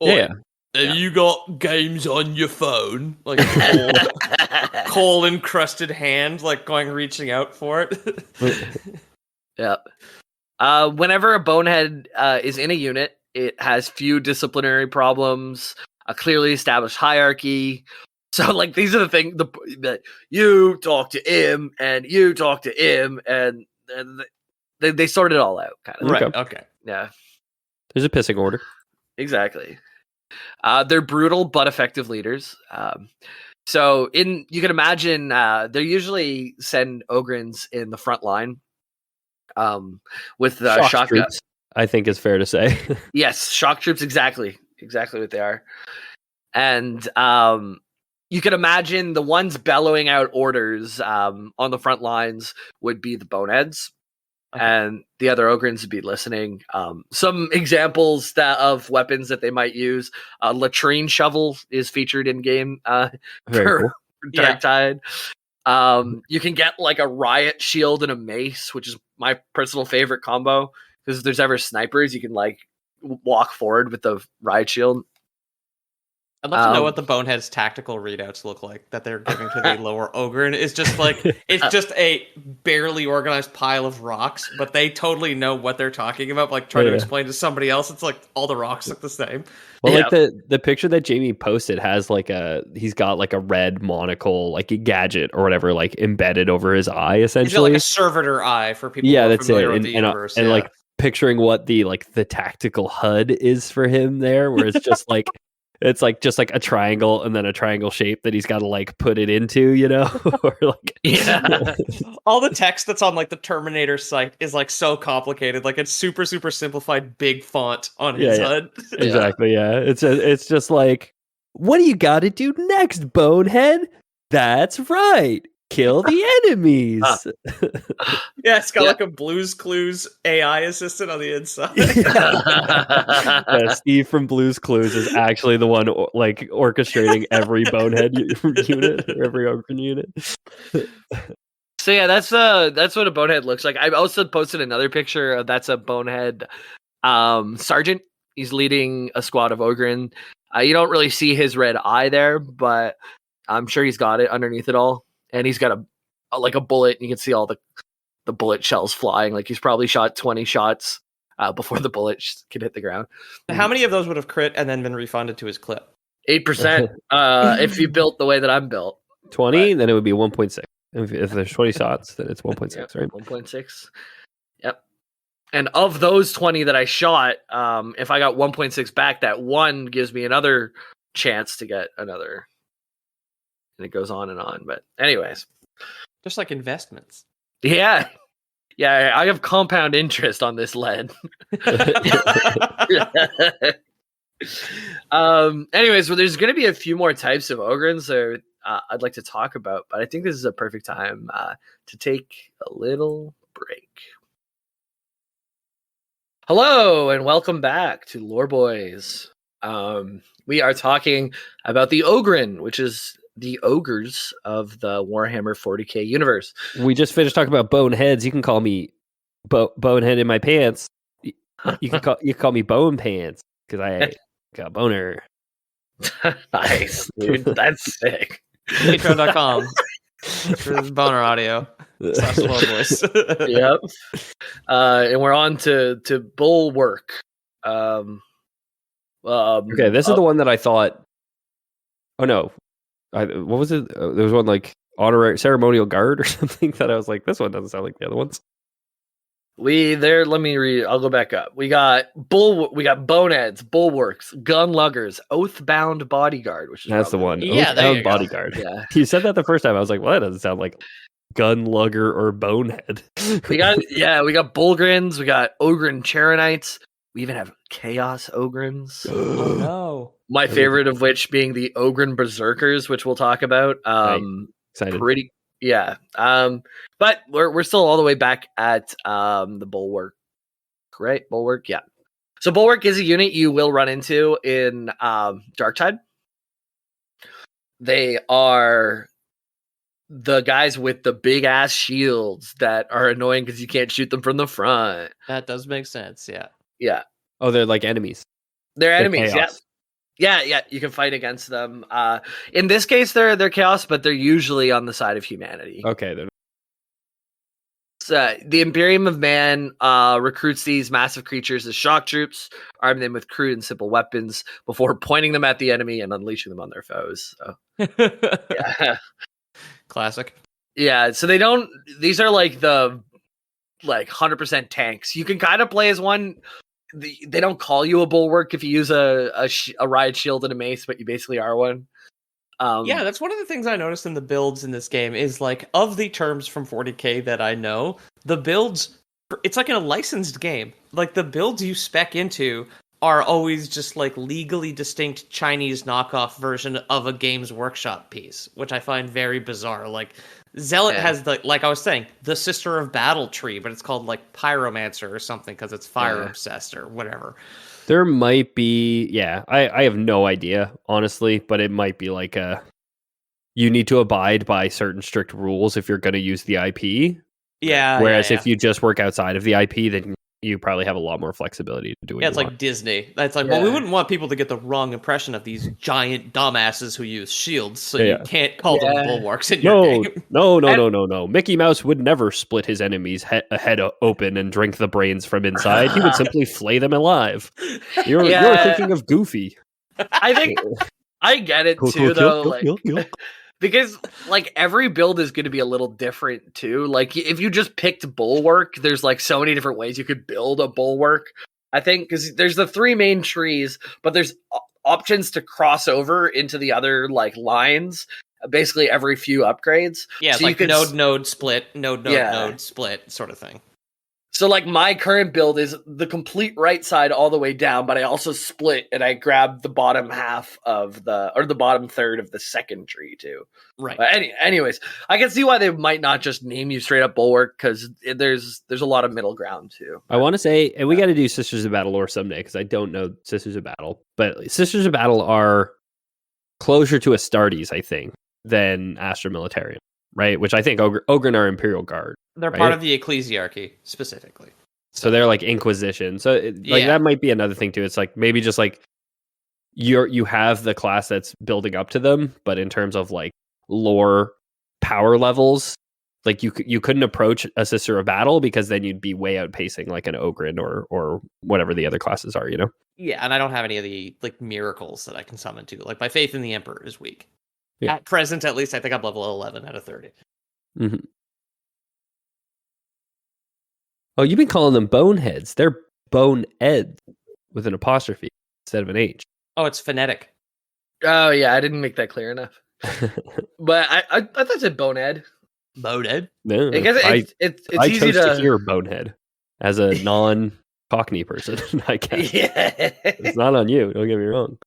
Yeah. Have you got games on your phone? Like coal encrusted hand, like reaching out for it. Yeah. Whenever a bonehead is in a unit, it has few disciplinary problems, a clearly established hierarchy. So, like, these are the things that you talk to him, and you talk to him, and they sort it all out, kind of. Right. Okay. Yeah. There's a pissing order. Exactly. They're brutal but effective leaders. So you can imagine they usually send Ogryns in the front line with the Shock shotgun. troops, I think is fair to say. Yes, shock troops, exactly what they are. And you can imagine the ones bellowing out orders on the front lines would be the boneheads. Okay. And the other Ogryns would be listening. Some examples of weapons that they might use. Latrine shovel is featured in game for Darktide. You can get like a riot shield and a mace, which is my personal favorite combo. Because if there's ever snipers, you can like walk forward with the riot shield. I'd love to know what the Bonehead's tactical readouts look like that they're giving to the lower Ogryn. It's just like it's just a barely organized pile of rocks, but they totally know what they're talking about. Like trying to explain to somebody else, it's like all the rocks look the same. Well, like the picture that Jamie posted has like he's got like a red monocle, like a gadget or whatever, like embedded over his eye, essentially. He's got like a servitor eye for people. Yeah, who are that's familiar it. With the universe. And like picturing what the tactical HUD is for him there, where it's just like. It's like just like a triangle and then a triangle shape that he's got to like put it into, you know? Or like all the text that's on like the Terminator site is like so complicated. Like it's super, super simplified, big font on his HUD. Exactly. Yeah. It's just like, what do you got to do next, bonehead? That's right. Kill the enemies. Yeah, it's got like a Blue's Clues AI assistant on the inside. Steve from Blue's Clues is actually the one like orchestrating every bonehead unit, every Ogryn unit. So yeah, that's what a bonehead looks like. I also posted another picture. That's a bonehead sergeant. He's leading a squad of Ogryn. You don't really see his red eye there, but I'm sure he's got it underneath it all. And he's got a bullet, and you can see all the bullet shells flying. Like he's probably shot 20 shots before the bullet can hit the ground. How many of those would have crit and then been refunded to his clip? 8%. If you built the way that I'm built. 20, then it would be 1.6. If there's 20 shots, then it's 1.6, right? 1.6. Yep. And of those 20 that I shot, if I got 1.6 back, that one gives me another chance to get another. And it goes on and on. But anyways. Just like investments. Yeah. Yeah, I have compound interest on this lead. Anyways, well, there's going to be a few more types of Ogryns that I'd like to talk about, but I think this is a perfect time to take a little break. Hello, and welcome back to Lore Boys. We are talking about the Ogryn, which is the ogres of the Warhammer 40K universe. We just finished talking about boneheads. You can call me bonehead in my pants. You can call me bone pants because I got a boner. Nice, dude. That's sick. Patreon.com for boner audio. Lore Boys. Yep. And we're on to Bulwark. Okay, this is the one that I thought. Oh no. What was it? There was one like honorary ceremonial guard or something that I was like, this one doesn't sound like the other ones. Let me read. I'll go back up. We got boneheads, bulwarks, gunluggers, oathbound bodyguard, which is that's the one. Yeah, oathbound bodyguard. Yeah, you said that the first time. I was like, well, that doesn't sound like gunlugger or bonehead. we got Bulgryns, we got Ogryn Charonites, we even have Chaos Ogryns. Oh no. My favorite of which being the Ogryn Berserkers, which we'll talk about. Excited. Yeah. But we're still all the way back at the Bulwark. Right? Bulwark, yeah. So Bulwark is a unit you will run into in Darktide. They are the guys with the big ass shields that are annoying because you can't shoot them from the front. That does make sense. Yeah. Yeah. Oh, they're like enemies. They're enemies. Yeah. Chaos. Yeah. You can fight against them. In this case, they're chaos, but they're usually on the side of humanity. Okay. Then. The Imperium of Man recruits these massive creatures as shock troops, arm them with crude and simple weapons before pointing them at the enemy and unleashing them on their foes. So, yeah. Classic. Yeah, so these are like the 100% tanks. You can kind of play as one. They don't call you a bulwark if you use a riot shield and a mace, but you basically are one. Yeah, that's one of the things I noticed in the builds in this game is like of the terms from 40K that I know, the builds, it's like in a licensed game. Like the builds you spec into are always just like legally distinct Chinese knockoff version of a Games Workshop piece, which I find very bizarre. Like Zealot has like I was saying, the Sister of Battle tree, but it's called like Pyromancer or something because it's fire obsessed or whatever. There might be, I have no idea, honestly, but it might be like you need to abide by certain strict rules if you're going to use the IP. Yeah. Whereas if you just work outside of the IP, then you probably have a lot more flexibility to do it. Yeah, it's like Disney. It's like, well, we wouldn't want people to get the wrong impression of these giant dumbasses who use shields, so you can't call them bulwarks in your game. No. Mickey Mouse would never split his enemy's head open and drink the brains from inside. He would simply flay them alive. You're thinking of Goofy. I think I get it too, though. Because like every build is going to be a little different too. Like if you just picked bulwark, there's like so many different ways you could build a bulwark. I think because there's the 3 main trees, but there's options to cross over into the other like lines. Basically every few upgrades. Yeah, so it's like node split, node split sort of thing. So like my current build is the complete right side all the way down, but I also split and I grabbed the bottom half of the bottom third of the second tree too. Right. But anyways, I can see why they might not just name you straight up bulwark because there's a lot of middle ground too. I want to say, and we got to do Sisters of Battle lore someday because I don't know Sisters of Battle, but Sisters of Battle are closer to Astartes, I think, than Astra Militarium, right? Which I think Ogryns are Imperial Guard. They're part of the ecclesiarchy, specifically. So they're like Inquisition. So that might be another thing too. It's like maybe just like you have the class that's building up to them, but in terms of like lore power levels, like you couldn't approach a Sister of Battle because then you'd be way outpacing like an Ogryn or whatever the other classes are, you know? Yeah, and I don't have any of the like miracles that I can summon to. Like my faith in the Emperor is weak. Yeah. At present, at least, I think I'm level 11 out of 30. Mm-hmm. Oh, you've been calling them boneheads. They're boneheads with an apostrophe instead of an H. Oh, it's phonetic. Oh, yeah, I didn't make that clear enough. But I thought it said bonehead. Bonehead? No, it's I easy chose to hear bonehead as a non-Cockney person, I guess. Yeah. It's not on you, don't get me wrong.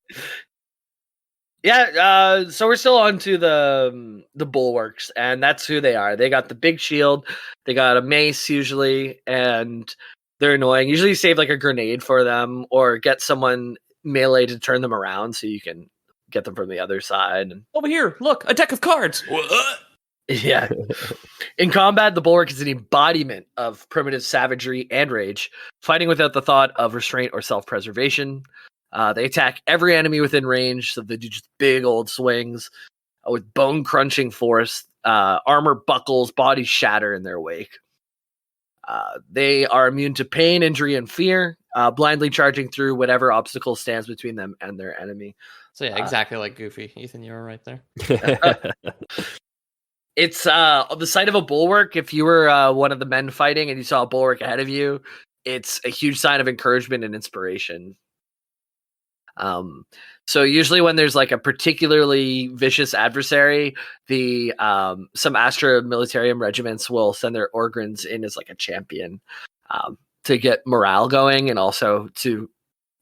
Yeah, so we're still on to the bulwarks, and that's who they are. They got the big shield, they got a mace usually, and they're annoying. Usually you save like a grenade for them, or get someone melee to turn them around so you can get them from the other side. Over here, look, a deck of cards! Yeah. In combat, the bulwark is an embodiment of primitive savagery and rage, fighting without the thought of restraint or self-preservation. They attack every enemy within range, so they do just big old swings with bone-crunching force. Armor buckles, bodies shatter in their wake. They are immune to pain, injury, and fear, blindly charging through whatever obstacle stands between them and their enemy. So yeah, exactly like Goofy. Ethan, you were right there. It's the sight of a bulwark. If you were one of the men fighting and you saw a bulwark ahead of you, it's a huge sign of encouragement and inspiration. So usually when there's like a particularly vicious adversary, the some Astra Militarium regiments will send their Ogryns in as like a champion to get morale going and also to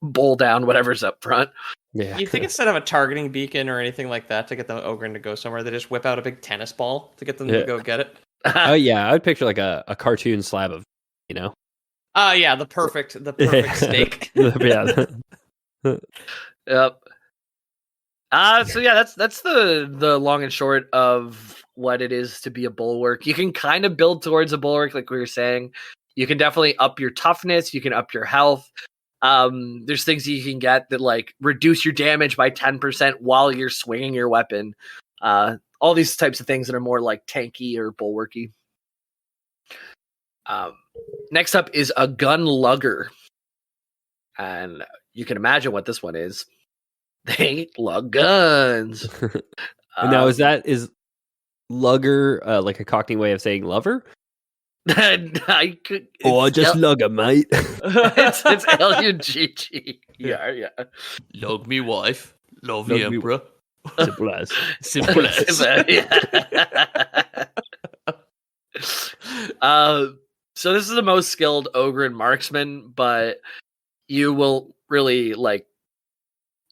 bowl down whatever's up front. Yeah. You think instead of a targeting beacon or anything like that to get the Ogryn to go somewhere, they just whip out a big tennis ball to get them to go get it? Oh yeah, I would picture like a cartoon slab of, you know. Yeah, the perfect snake. Yeah. Yep. So yeah, that's the long and short of what it is to be a bulwark. You can kind of build towards a bulwark, like we were saying. You can definitely up your toughness. You can up your health. There's things you can get that like reduce your damage by 10% while you're swinging your weapon. All these types of things that are more like tanky or bulwarky. Next up is a gun lugger. And you can imagine what this one is. They lug guns. Now, is lugger like a Cockney way of saying lover? I could. Just lug 'em, mate. It's Lugg. Yeah. Lug me wife. Love Lug you, me- emperor. Simple as. Simple as. So this is the most skilled Ogryn marksman, but you will really like.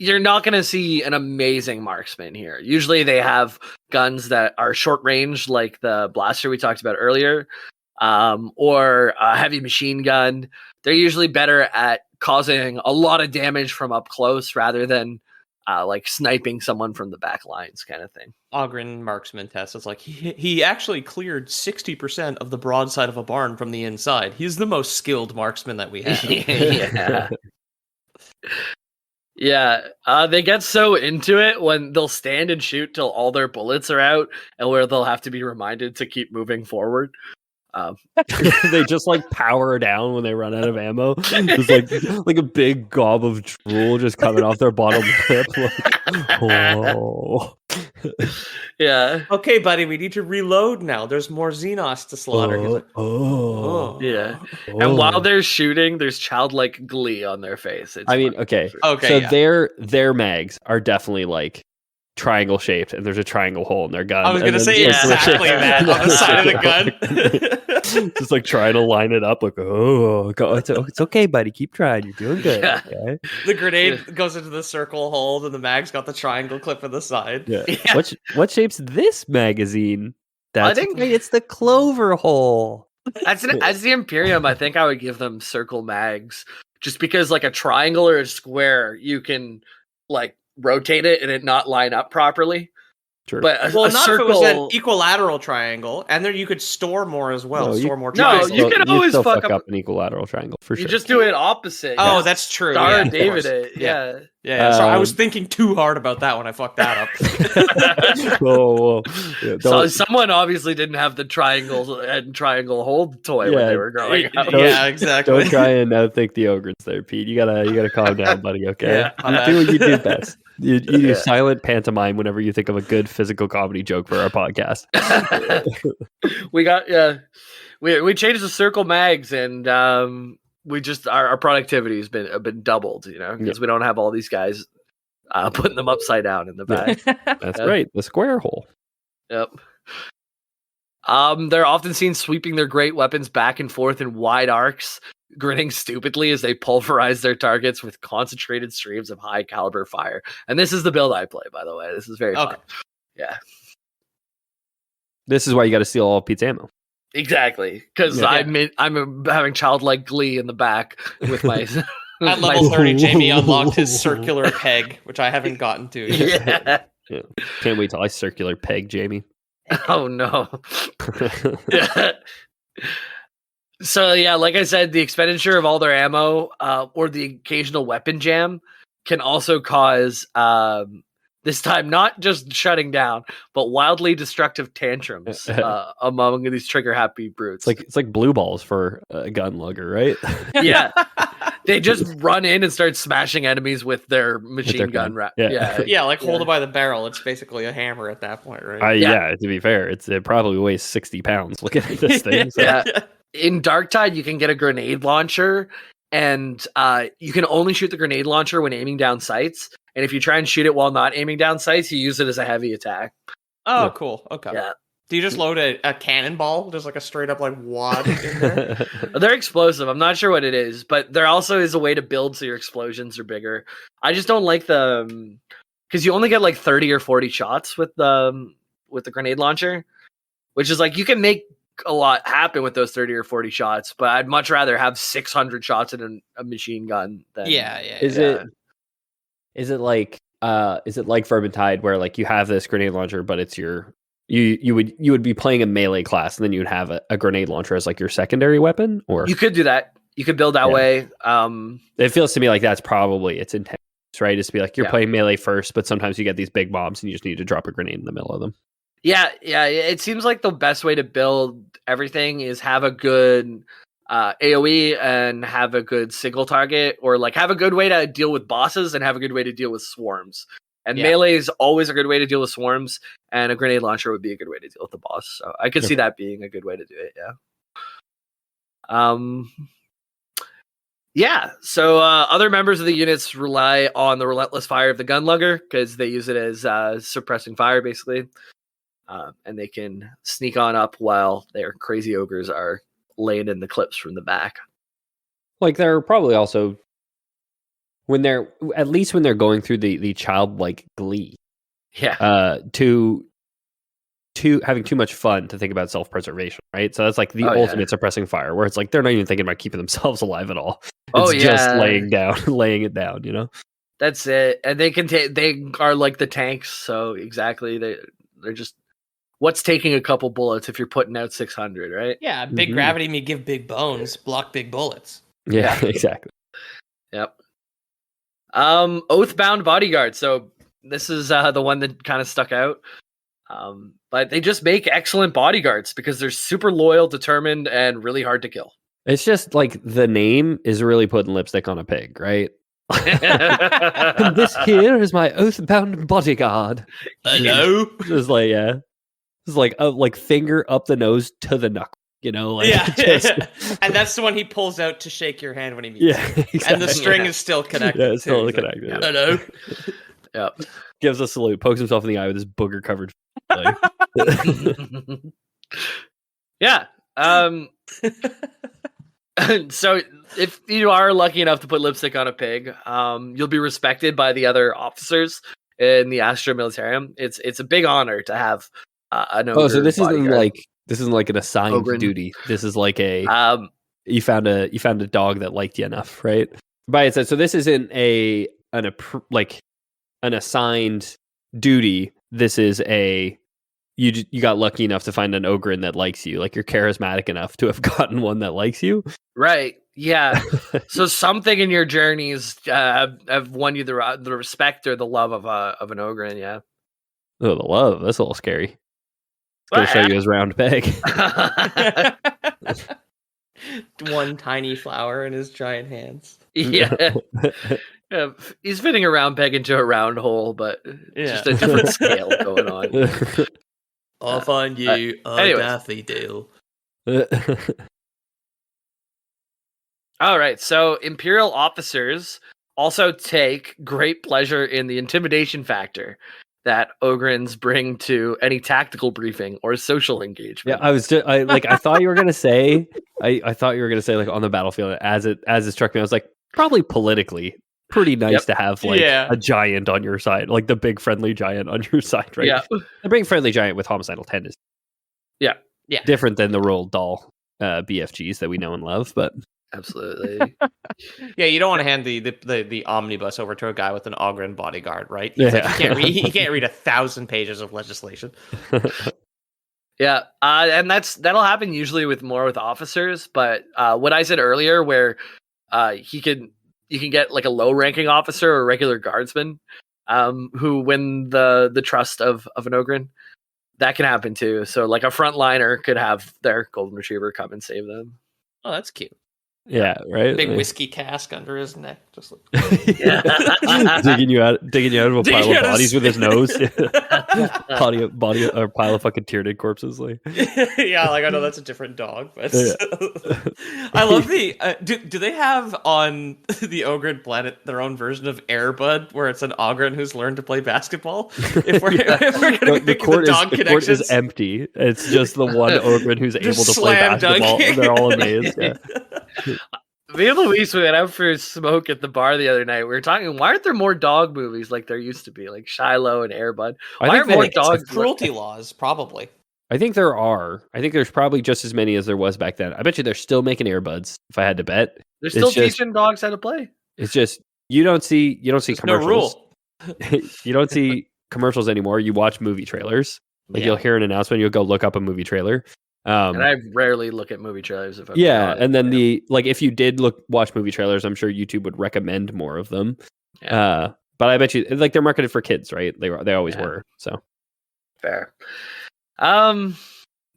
You're not going to see an amazing marksman here. Usually they have guns that are short range, like the blaster we talked about earlier, or a heavy machine gun. They're usually better at causing a lot of damage from up close rather than like sniping someone from the back lines kind of thing. Ogryn marksman test. It's like he actually cleared 60% of the broadside of a barn from the inside. He's the most skilled marksman that we have. Yeah. Yeah, they get so into it when they'll stand and shoot till all their bullets are out, and where they'll have to be reminded to keep moving forward. They just like power down when they run out of ammo. Just like a big gob of drool just coming off their bottom lip. Like, oh. Yeah. Okay, buddy, we need to reload now. There's more Xenos to slaughter. He's like, Yeah. And while they're shooting, there's childlike glee on their face. It's funny. Okay. Okay, So yeah. their mags are definitely like triangle shaped, and there's a triangle hole in their gun. I was And going to then say just, like, exactly that on the side of the gun. just like trying to line it up, like, it's okay, buddy. Keep trying. You're doing good. Yeah. Okay. The grenade goes into the circle hole, and the mag's got the triangle clip on the side. Yeah. Yeah. What shapes this magazine? I think- it's the clover hole. As the Imperium, I think I would give them circle mags, just because like a triangle or a square, you can like rotate it and it not line up properly. Sure. But Well, a not circle, if it was an equilateral triangle, and then you could store more as well. No, Store more no, triangles. you can always still fuck fuck up- up an equilateral triangle for you sure. just do it opposite. Oh, Yeah. that's true. Star yeah, of David course. it. Yeah. Yeah, so I was Um, thinking too hard about that when I fucked that up. Whoa. Yeah, So don't- someone obviously didn't have the triangle and triangle hold toy when Yeah, they were growing up. Yeah, exactly. Don't try and outthink the Ogryns there, Pete. You gotta calm down, buddy. Okay, Yeah, my you do what you do best. You do Yeah. silent pantomime whenever you think of a good physical comedy joke for our podcast. We got we changed the circle mags and we just our productivity has been doubled, because we don't have all these guys putting them upside down in the back. That's Yeah. right, the square hole. Yep. They're often seen sweeping their great weapons back and forth in wide arcs, grinning stupidly as they pulverize their targets with concentrated streams of high caliber fire. And this is the build I play, by the way. This is very fun. Okay. Yeah, This is why you got to steal all Pete's ammo. exactly. Because Yeah. I'm having childlike glee in the back with my. At my- level 30, Jamie unlocked his circular peg, which I haven't gotten to yet. Yeah. Can't wait till I circular peg Jamie. Oh no. Yeah. So yeah, like I said, the expenditure of all their ammo or the occasional weapon jam can also cause this time not just shutting down, but wildly destructive tantrums among these trigger happy brutes. It's like blue balls for a gun lugger, right? Yeah, they just run in and start smashing enemies with their machine their gun. gun. Yeah. Yeah, like hold it by the barrel. It's basically a hammer at that point, right? Yeah, to be fair, it probably weighs 60 pounds looking at this thing. So. Yeah. In Darktide, you can get a grenade launcher, and you can only shoot the grenade launcher when aiming down sights. And if you try and shoot it while not aiming down sights, you use it as a heavy attack. Oh, Yeah. cool. Okay. Yeah. Do you just load a cannonball? Just like a straight up like wad in there? They're explosive. I'm not sure what it is, but there also is a way to build so your explosions are bigger. I just don't like the because you only get like 30 or 40 shots with the grenade launcher, which is like you can make a lot happen with those 30 or 40 shots, but I'd much rather have 600 shots in a machine gun than Yeah. Is it like Vermintide where like you have this grenade launcher, but it's your You would be playing a melee class, and then you would have a grenade launcher as like your secondary weapon, or You could do that. You could build that way. it feels to me like that's probably its intent, right? Is to be like you're Yeah. playing melee first, but sometimes you get these big bombs, and you just need to drop a grenade in the middle of them. Yeah. It seems like the best way to build everything is have a good AoE and have a good single target, or like have a good way to deal with bosses and have a good way to deal with swarms. And melee is always a good way to deal with swarms, and a grenade launcher would be a good way to deal with the boss. So I could see that being a good way to do it. Yeah. So other members of the units rely on the relentless fire of the gunlugger because they use it as suppressing fire, basically. And they can sneak on up while their crazy ogres are laying in the clips from the back. Like they're probably also when they're going through the childlike glee, to having too much fun to think about self-preservation, right? So that's like the ultimate suppressing fire, where it's like they're not even thinking about keeping themselves alive at all. It's just laying it down, you know. That's it. And they can they are like the tanks, so exactly they're just what's taking a couple bullets if you're putting out 600, right? Yeah, big gravity may give big bones, block big bullets. Yeah. Exactly. Yep. Oathbound bodyguard. So this is the one that kind of stuck out. But they just make excellent bodyguards because they're super loyal, determined, and really hard to kill. It's just like the name is really putting lipstick on a pig, right? And this here is my oathbound bodyguard. Hello. Just like it's like finger up the nose to the knuckle. You know, like and that's the one he pulls out to shake your hand when he meets you. Exactly. And the string is still connected. Yeah, it's still connected. Like, hello. Yep. Gives a salute, pokes himself in the eye with his booger covered. Yeah. So if you are lucky enough to put lipstick on a pig, you'll be respected by the other officers in the Astra Militarum. It's a big honor to have an ogre. So this isn't like an assigned duty. This is like a you found a dog that liked you enough, right? By it said, so this isn't an assigned duty. This is you got lucky enough to find an Ogryn that likes you. Like you're charismatic enough to have gotten one that likes you. Right. Yeah. So something in your journeys have won you the respect or the love of an Ogryn. Yeah. Oh, the love. That's a little scary. Gonna show you his round peg. One tiny flower in his giant hands. Yeah. He's fitting a round peg into a round hole, but just a different scale going on. I'll find you a daffodil. All right. So Imperial officers also take great pleasure in the intimidation factor that Ogryns bring to any tactical briefing or social engagement. Yeah, I thought you were gonna say I thought you were gonna say like on the battlefield as it struck me. I was like, probably politically pretty nice to have like a giant on your side, like the big friendly giant on your side, right? Yeah. The big friendly giant with homicidal tendencies. Yeah. Different than the rolled doll BFGs that we know and love, but absolutely. Yeah, you don't want to hand the omnibus over to a guy with an Ogryn bodyguard, right? He's like, he can't read 1,000 pages of legislation. Yeah, and that'll happen usually with officers. But what I said earlier, where you can get like a low ranking officer or a regular guardsman who win the trust of an Ogryn, that can happen too. So like a frontliner could have their golden retriever come and save them. Oh, that's cute. Yeah, right. Big whiskey cask under his neck, just like digging you out of a pile of bodies with his nose. body or pile of fucking Tyranid corpses. Like, yeah, like I know that's a different dog, but I love the. Do they have on the Ogryn planet their own version of Air Bud, where it's an Ogryn who's learned to play basketball? If we're gonna the court is empty. It's just the one Ogryn who's able to play basketball. They're all amazed. Yeah. Me and Luis went out for a smoke at the bar the other night. We were talking, why aren't there more dog movies like there used to be, like Shiloh and Air Bud? Why aren't more dogs? Cruelty laws, probably. I think there are. I think there's probably just as many as there was back then. I bet you they're still making Air Buds, if I had to bet. They're still teaching dogs how to play. It's just you don't see There's commercials. No rule. You don't see commercials anymore. You watch movie trailers. Like you'll hear an announcement, you'll go look up a movie trailer. And I rarely look at movie trailers if I'm yeah, honest. and then if you did watch movie trailers, I'm sure YouTube would recommend more of them. Yeah. But I bet you like they're marketed for kids, right? They always were. So fair.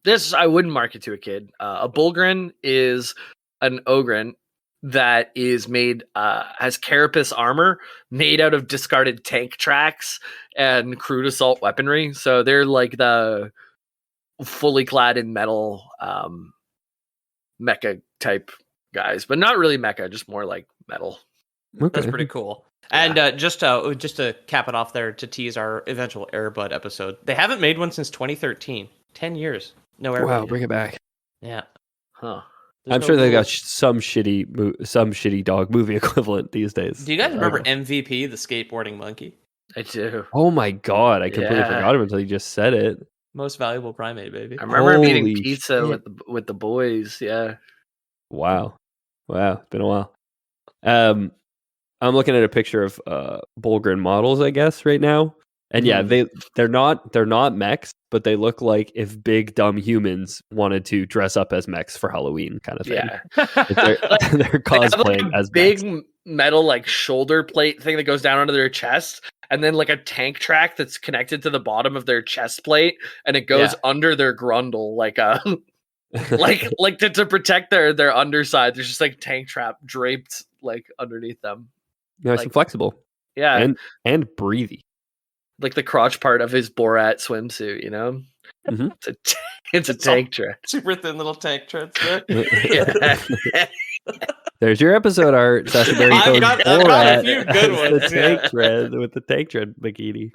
This I wouldn't market to a kid. A Bulgryn is an Ogryn that is made has carapace armor made out of discarded tank tracks and crude assault weaponry. So they're like the fully clad in metal mecha type guys, but not really mecha, just more like metal. okay. That's pretty cool. And just to cap it off there, to tease our eventual Airbud episode, they haven't made one since 2013. 10 years. No Airbud. Wow, bring it back. Yeah. Huh. There's I'm sure no they got rules. some shitty dog movie equivalent these days. Do you guys remember MVP, the skateboarding monkey? I do. Oh my god, I completely Yeah. forgot him until you just said it. Most valuable primate, baby. I remember him eating Holy pizza shit. with the boys. Yeah. Wow, it's been a while. I'm looking at a picture of Bulgryn models, I guess, right now, and yeah, they're not mechs, but they look like if big dumb humans wanted to dress up as mechs for Halloween, kind of thing. Yeah. They're cosplaying as big mechs. metal like shoulder plate thing that goes down onto their chest, and then like a tank track that's connected to the bottom of their chest plate, and it goes under their grundle like a like to protect their underside. There's just like tank trap draped like underneath them. Nice and flexible. Yeah, and breathy. like the crotch part of his Borat swimsuit. You know, Mhm. it's a tank track. Super thin little tank treads there. Yeah. There's your episode art. Sasaberry I've goes got a Borat few good as ones, The tank tread with the tank tread bikini.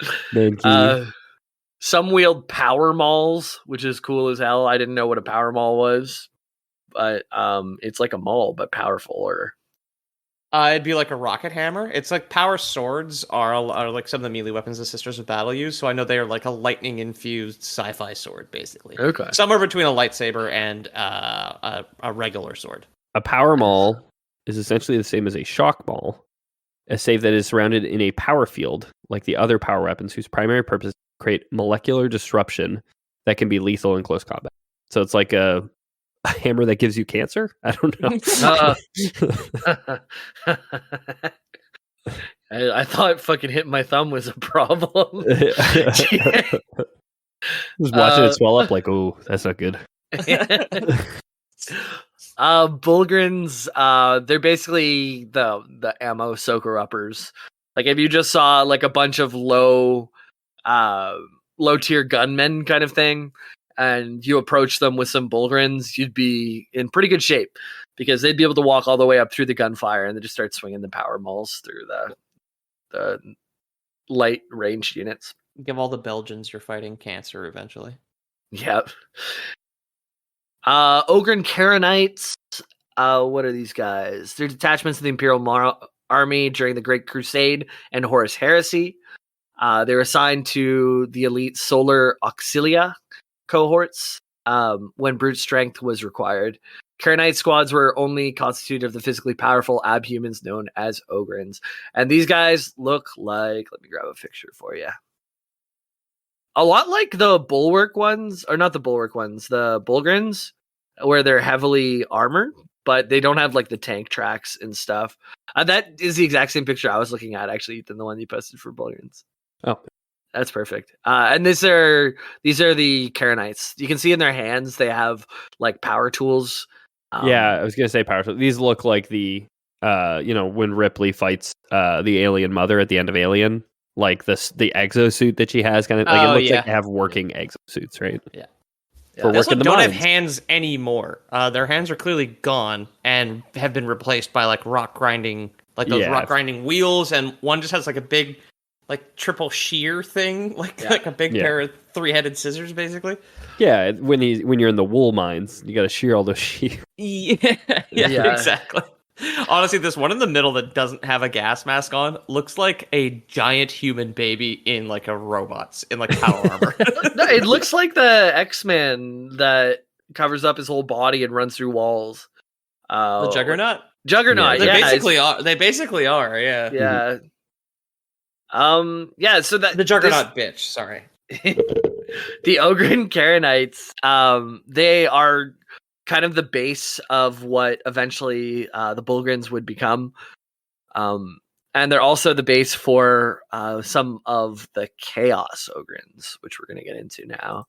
Some wield power malls, which is cool as hell. I didn't know what a power mall was, but it's like a mall but powerful. Or It'd be like a rocket hammer. It's like power swords are like some of the melee weapons the Sisters of Battle use. So I know they are like a lightning infused sci-fi sword, basically. okay, Somewhere between a lightsaber and a regular sword. A power maul is essentially the same as a shock maul, save that is surrounded in a power field, like the other power weapons, whose primary purpose is to create molecular disruption that can be lethal in close combat. So it's like a hammer that gives you cancer? I don't know. I thought fucking hitting my thumb was a problem. Just watching it swell up like, oh, that's not good. Bulgryns, they're basically the ammo soaker uppers. Like if you just saw like a bunch of low tier gunmen kind of thing, and you approach them with some Bulgryns, you'd be in pretty good shape because they'd be able to walk all the way up through the gunfire and then just start swinging the power mauls through the light ranged units. Give all the Belgians you're fighting cancer eventually. Yep. Ogryn Karenites. What are these guys? They're detachments of the Imperial Army during the Great Crusade and Horus Heresy. They're assigned to the elite Solar Auxilia cohorts when brute strength was required. Karenite squads were only constituted of the physically powerful abhumans known as Ogryns. And these guys look like, let me grab a picture for you. A lot like the Bulwark ones, or not the Bulwark ones, the Bulgryns, where they're heavily armored, but they don't have like the tank tracks and stuff. That is the exact same picture I was looking at, actually, than the one you posted for Bulgryns. Oh, that's perfect. And these are the Karenites. You can see in their hands they have like power tools. Yeah, I was gonna say power tools. These look like the when Ripley fights the alien mother at the end of Alien, like the exosuit that she has, kind of like it looks like they have working exosuits, right? Yeah. For They also working the don't mines. have hands anymore. Their hands are clearly gone and have been replaced by like rock grinding, like those rock grinding wheels, and one just has like a big, like triple shear thing, like a big pair of 3-headed scissors, basically. Yeah, when you're in the wool mines, you got to shear all those shears. Yeah, exactly. Honestly, this one in the middle that doesn't have a gas mask on looks like a giant human baby in like a robot's in like power armor. No, it looks like the X-Man that covers up his whole body and runs through walls. The Juggernaut. Juggernaut. They basically are. They basically are. Yeah. Yeah. So that the Juggernaut bitch. Sorry. the Ogryn Karenites, they are kind of the base of what eventually the Bullgryns would become. And they're also the base for some of the Chaos Ogryns, which we're going to get into now.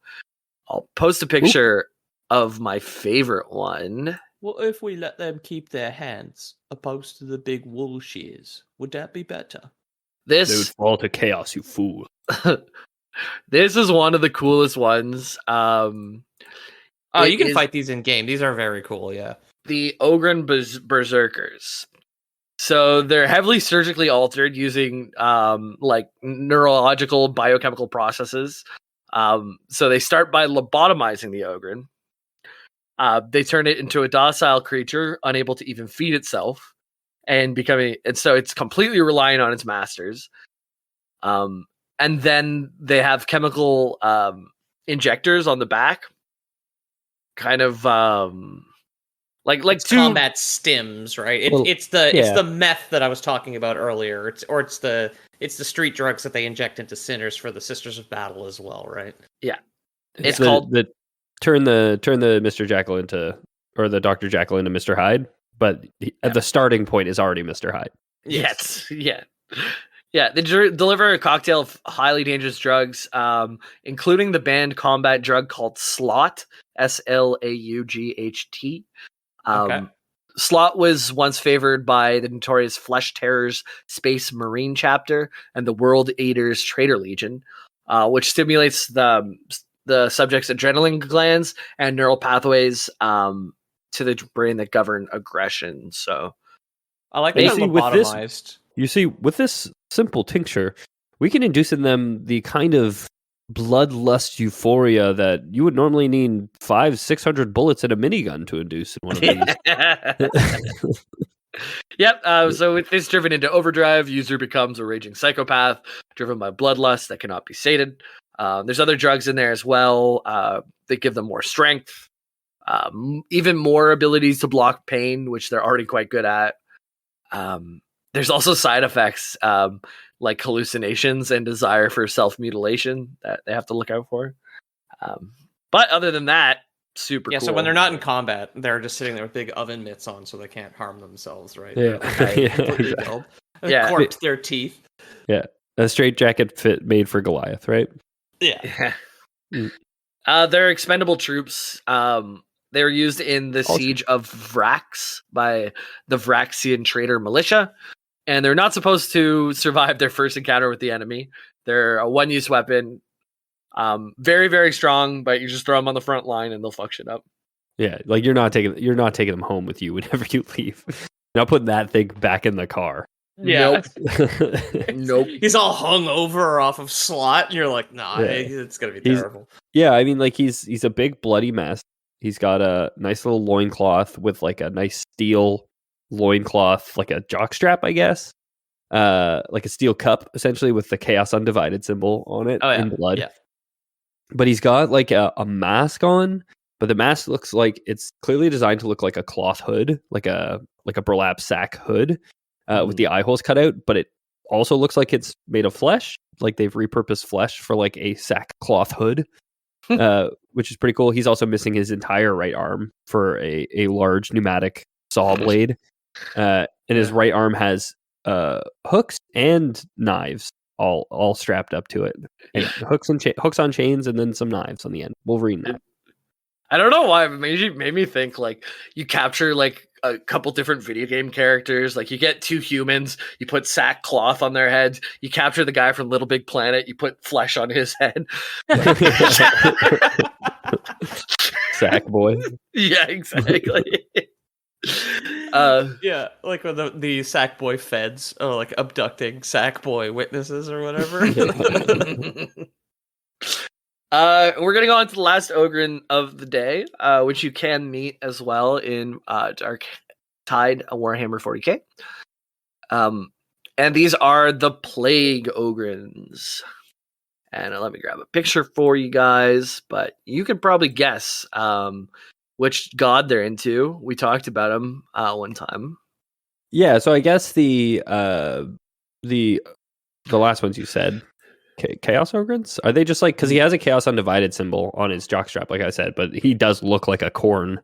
I'll post a picture of my favorite one. What if we let them keep their hands opposed to the big wool shears? Would that be better? They would fall to chaos, you fool. This is one of the coolest ones. You can fight these in game. These are very cool, yeah. The Ogryn Berserkers. So they're heavily surgically altered using like neurological biochemical processes. So they start by lobotomizing the Ogryn. They turn it into a docile creature, unable to even feed itself, and so it's completely reliant on its masters. And then they have chemical injectors on the back, kind of like combat stims, right? It's the meth that I was talking about earlier. It's the street drugs that they inject into sinners for the Sisters of Battle as well, right? Yeah, it's called the turn the Mr. Jekyll into, or the Dr. Jekyll into Mr. Hyde, but the starting point is already Mr. Hyde. Yes, yeah. Yeah, they deliver a cocktail of highly dangerous drugs, including the banned combat drug called Slot, SLAUGHT. Slot was once favored by the notorious Flesh Terrors Space Marine chapter and the World Eaters Traitor Legion, which stimulates the subject's adrenaline glands and neural pathways to the brain that govern aggression. So I like that lobotomized. You see, with this simple tincture, we can induce in them the kind of bloodlust euphoria that you would normally need 500-600 bullets in a minigun to induce in one of these. Yep. So with this driven into overdrive, user becomes a raging psychopath driven by bloodlust that cannot be sated. There's other drugs in there as well. They give them more strength, even more abilities to block pain, which they're already quite good at. There's also side effects like hallucinations and desire for self-mutilation that they have to look out for. But other than that, super cool. So when they're not in combat, they're just sitting there with big oven mitts on so they can't harm themselves, right? Yeah. Corpse their teeth. Yeah. A straight jacket fit made for Goliath, right? Yeah. They're expendable troops. They were used in the siege of Vrax by the Vraxian traitor militia, and they're not supposed to survive their first encounter with the enemy. They're a one-use weapon, very, very strong, but you just throw them on the front line and they'll fuck shit up. Yeah, like you're not taking them home with you whenever you leave. You're not putting that thing back in the car. Yeah. Nope. He's all hung over off of Slot, and you're like, nah, it's gonna be terrible. Yeah, I mean, like he's a big bloody mess. He's got a nice little loincloth with like a nice steel loincloth, like a jockstrap, I guess. Like a steel cup, essentially, with the Chaos Undivided symbol on it in blood. Yeah. But he's got like a mask on, but the mask looks like it's clearly designed to look like a cloth hood, like a burlap sack hood, with the eye holes cut out. But it also looks like it's made of flesh, like they've repurposed flesh for like a sackcloth hood. Which is pretty cool. He's also missing his entire right arm for a large pneumatic saw blade. And his right arm has hooks and knives all strapped up to it. And hooks on chains and then some knives on the end. Wolverine knife. I don't know why, but it made me think like you capture like a couple different video game characters. Like you get two humans, you put sackcloth on their heads. You capture the guy from Little Big Planet, you put flesh on his head. Sack boy. Yeah, exactly. Yeah, like when the Sackboy feds or like abducting Sackboy witnesses or whatever. We're gonna go on to the last Ogryn of the day, which you can meet as well in Darktide, Warhammer 40K. And these are the Plague Ogryns. And let me grab a picture for you guys, but you could probably guess which god they're into. We talked about them one time. Yeah, so I guess the last ones you said. Chaos Ogryns? Are they just like, because he has a Chaos Undivided symbol on his jockstrap, like I said, but he does look like a Khorne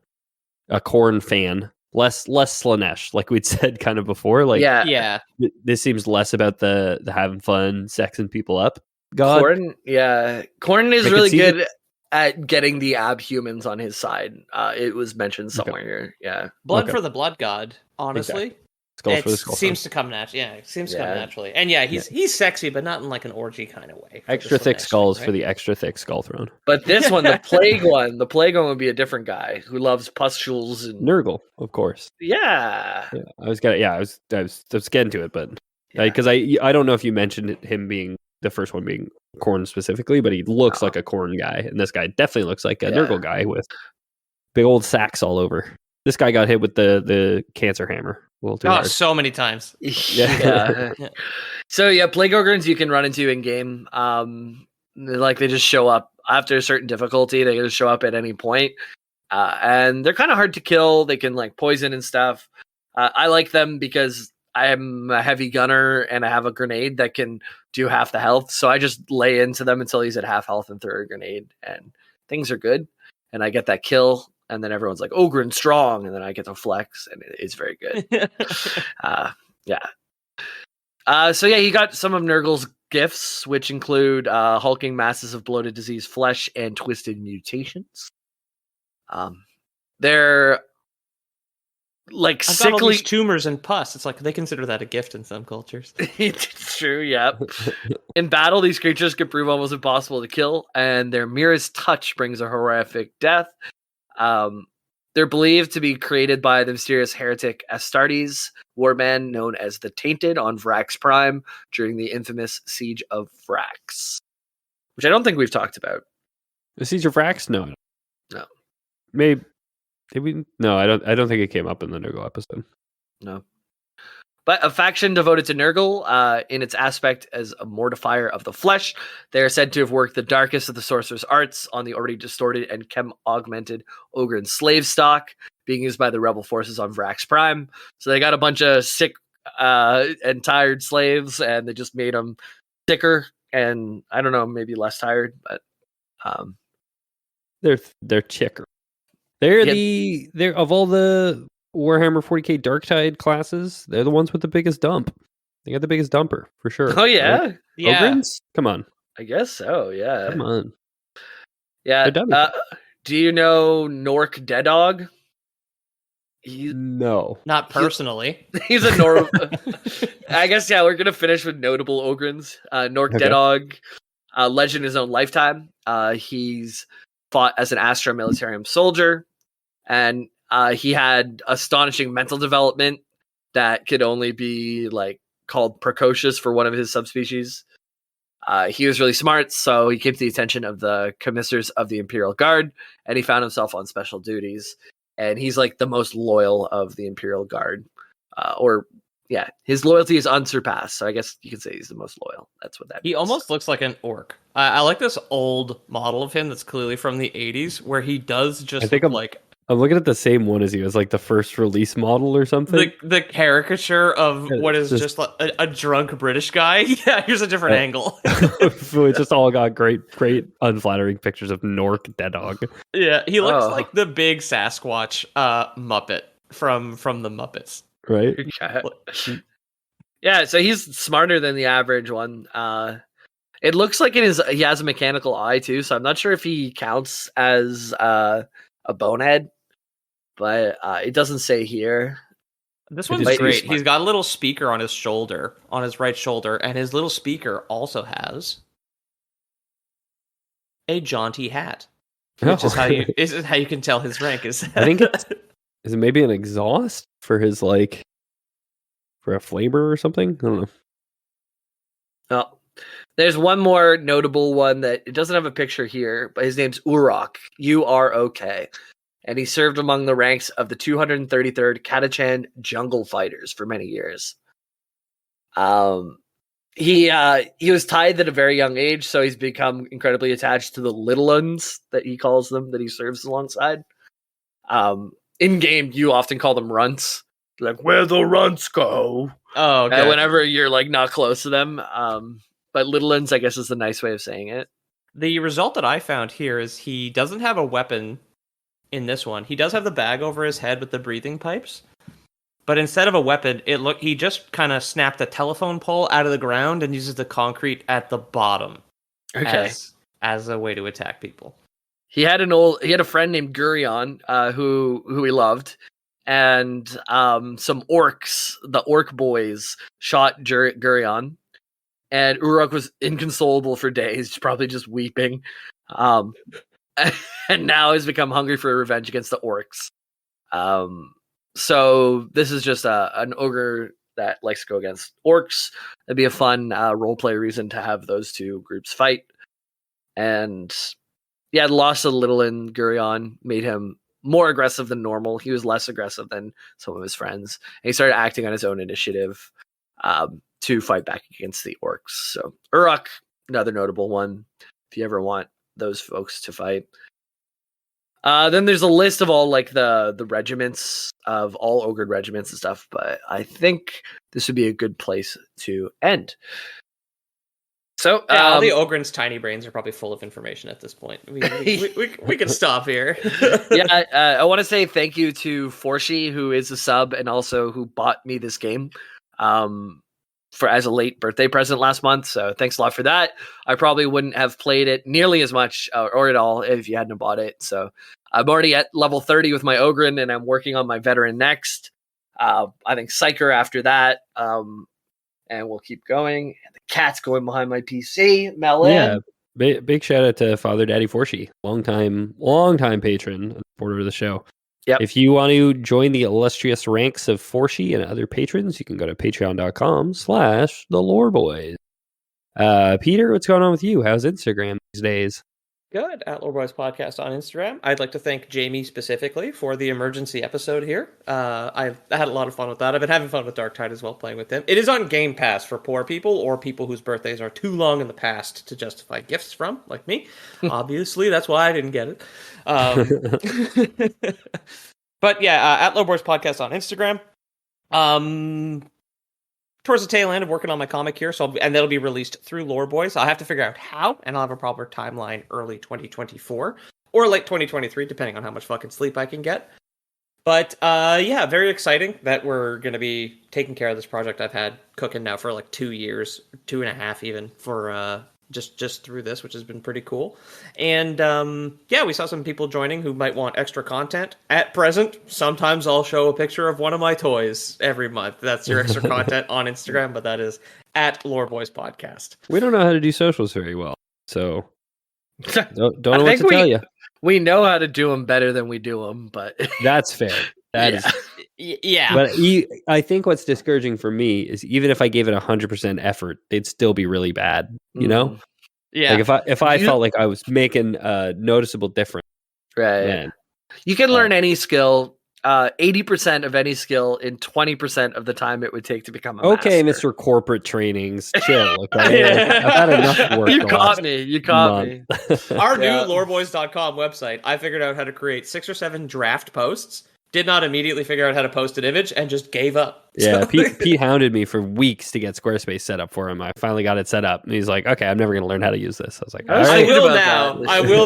fan. Less Slanesh, like we'd said kind of before. Like, Yeah. this seems less about the having fun, sexing people up. God, Khorne is I could really see good at getting the abhumans on his side. It was mentioned somewhere here. Yeah. Blood Okay. for the Blood God, honestly. Skull for the Skull seems to come naturally. Yeah, it seems to come naturally. And he's sexy, but not in like an orgy kind of way. Extra thick skulls right? for the extra thick skull throne. But this one, the plague one would be a different guy who loves pustules and Nurgle, of course. Yeah. I was getting to it, but because I don't know if you mentioned him being the first one being Khorne specifically, but he looks like a Khorne guy, and this guy definitely looks like a Nurgle guy with big old sacks all over. This guy got hit with the cancer hammer a little too hard. So many times. Yeah. So Plague Ogryns you can run into in game. They just show up after a certain difficulty. They just show up at any point, and they're kind of hard to kill. They can like poison and stuff. I like them because I am a heavy gunner and I have a grenade that can do half the health. So I just lay into them until he's at half health and throw a grenade, and things are good. And I get that kill. And then everyone's like, Ogren strong. And then I get to flex, and it's very good. He got some of Nurgle's gifts, which include hulking masses of bloated diseased flesh and twisted mutations. They're like I've got all sickly these tumors and pus. It's like they consider that a gift in some cultures. It's true, yeah. In battle, these creatures can prove almost impossible to kill, and their merest touch brings a horrific death. They're believed to be created by the mysterious heretic Astartes, warman known as the Tainted on Vrax Prime during the infamous Siege of Vrax, which I don't think we've talked about. The Siege of Vrax? No. Maybe. Did we? No, I don't think it came up in the Nurgle episode. No. But a faction devoted to Nurgle, in its aspect as a mortifier of the flesh, they are said to have worked the darkest of the sorcerer's arts on the already distorted and chem-augmented Ogren slave stock being used by the rebel forces on Vrax Prime. So they got a bunch of sick and tired slaves, and they just made them sicker and, I don't know, maybe less tired, but they're chicker. They're of all the Warhammer 40K Darktide classes, they're the ones with the biggest dump. They got the biggest dumper for sure. Oh yeah, right? Yeah. Ogryns? Come on. I guess so. Yeah, Come on. Yeah. Do you know Nork Deadog? No, not personally. He's a Nor. I guess we're gonna finish with notable Ogryns. Nork Deadog, legend in his own lifetime. He's fought as an Astra Militarium soldier, and he had astonishing mental development that could only be called precocious for one of his subspecies. He was really smart, so he came to the attention of the commissars of the Imperial Guard, and he found himself on special duties. And he's the most loyal of the Imperial Guard. His loyalty is unsurpassed, so I guess you could say he's the most loyal. That's what that means. He almost looks like an orc. I like this old model of him that's clearly from the 80s, where he does just I'm looking at the same one as you, as the first release model or something. The caricature of what is just a drunk British guy. Yeah, here's a different angle. We just all got great unflattering pictures of Nork Deadog. Yeah, he looks like the big Sasquatch Muppet from the Muppets. Right? Yeah, so he's smarter than the average one. It looks like he has a mechanical eye too, so I'm not sure if he counts as a bonehead, but it doesn't say here. This one's great. He's got a little speaker on his shoulder, on his right shoulder, and his little speaker also has a jaunty hat, which is how you can tell his rank is. I think is it maybe an exhaust for his for a flamer or something? I don't know. Oh, there's one more notable one that it doesn't have a picture here, but his name's Urok, Urok, and he served among the ranks of the 233rd Catachan Jungle Fighters for many years. He was tied at a very young age, so he's become incredibly attached to the little ones that he calls them, that he serves alongside. In game, you often call them runts, where the runts go. Oh, okay. Whenever you're not close to them. but Littlelands, I guess, is the nice way of saying it. The result that I found here is he doesn't have a weapon in this one. He does have the bag over his head with the breathing pipes. But instead of a weapon, he just kind of snapped a telephone pole out of the ground and uses the concrete at the bottom as a way to attack people. He had a friend named Gurion, who he loved, and some orcs, the orc boys, shot Gurion, and Uruk was inconsolable for days, probably just weeping, and now has become hungry for revenge against the orcs. So this is just an ogre that likes to go against orcs. It'd be a fun roleplay reason to have those two groups fight. And yeah, the loss of Littleland Gurion made him more aggressive than normal. He was less aggressive than some of his friends. And he started acting on his own initiative to fight back against the orcs. So Uruk, another notable one, if you ever want those folks to fight. Then there's a list of all like the regiments of all ogre regiments and stuff, but I think this would be a good place to end. So all the Ogryns' tiny brains are probably full of information at this point. We can stop here. I want to say thank you to Forshi, who is a sub and also who bought me this game for as a late birthday present last month. So thanks a lot for that. I probably wouldn't have played it nearly as much or at all if you hadn't bought it. So I'm already at level 30 with my Ogryn, and I'm working on my veteran next. I think Psyker after that. And we'll keep going. And the cat's going behind my PC. Melon. Yeah, big shout out to Father Daddy Forshi, long time patron, supporter of the show. Yep. If you want to join the illustrious ranks of Forshi and other patrons, you can go to patreon.com/theloreboys. Peter, what's going on with you? How's Instagram these days? Good. At Loreboys Podcast on Instagram. I'd like to thank Jamie specifically for the emergency episode here. I've had a lot of fun with that. I've been having fun with Darktide as well, playing with him. It is on Game Pass for poor people or people whose birthdays are too long in the past to justify gifts from, like me. Obviously, that's why I didn't get it. But yeah, at Loreboys Podcast on Instagram. Towards the tail end of working on my comic here, and that'll be released through Lore Boys. I'll have to figure out how, and I'll have a proper timeline early 2024 or late 2023, depending on how much fucking sleep I can get. But yeah, very exciting that we're going to be taking care of this project I've had cooking now for like 2 years, 2.5 even, for just through this, which has been pretty cool. And yeah, we saw some people joining who might want extra content. At present, sometimes I'll show a picture of one of my toys every month. That's your extra content on Instagram, but that is at Loreboys Podcast. We don't know how to do socials very well, so don't know what to tell you. We know how to do them better than we do them, but that's fair. That is. Yeah. But I think what's discouraging for me is even if I gave it 100% effort, it'd still be really bad, you know? Yeah. Like if I felt like I was making a noticeable difference. Right. Man, you can learn any skill, 80% of any skill in 20% of the time it would take to become a okay, master. Mr. Corporate Trainings, chill. Okay? I've had enough work. You caught me. Our new loreboys.com website, I figured out how to create 6 or 7 draft posts. Did not immediately figure out how to post an image and just gave up. Yeah, So, Pete hounded me for weeks to get Squarespace set up for him. I finally got it set up, and he's like, "Okay, I'm never going to learn how to use this." I was like, "All I right." will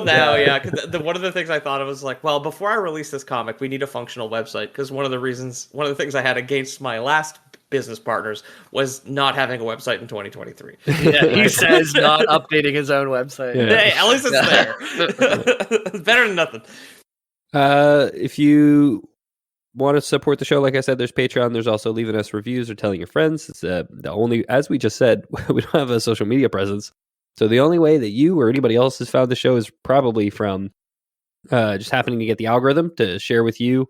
now. Yeah, because one of the things I thought of was like, well, before I release this comic, we need a functional website. Because one of the things I had against my last business partners was not having a website in 2023. Yeah, he says not updating his own website. Yeah. Hey, at least it's there. It's better than nothing. If you want to support the show, like I said, there's Patreon. There's also leaving us reviews or telling your friends. It's the only, as we just said, we don't have a social media presence. So the only way that you or anybody else has found the show is probably from just happening to get the algorithm to share with you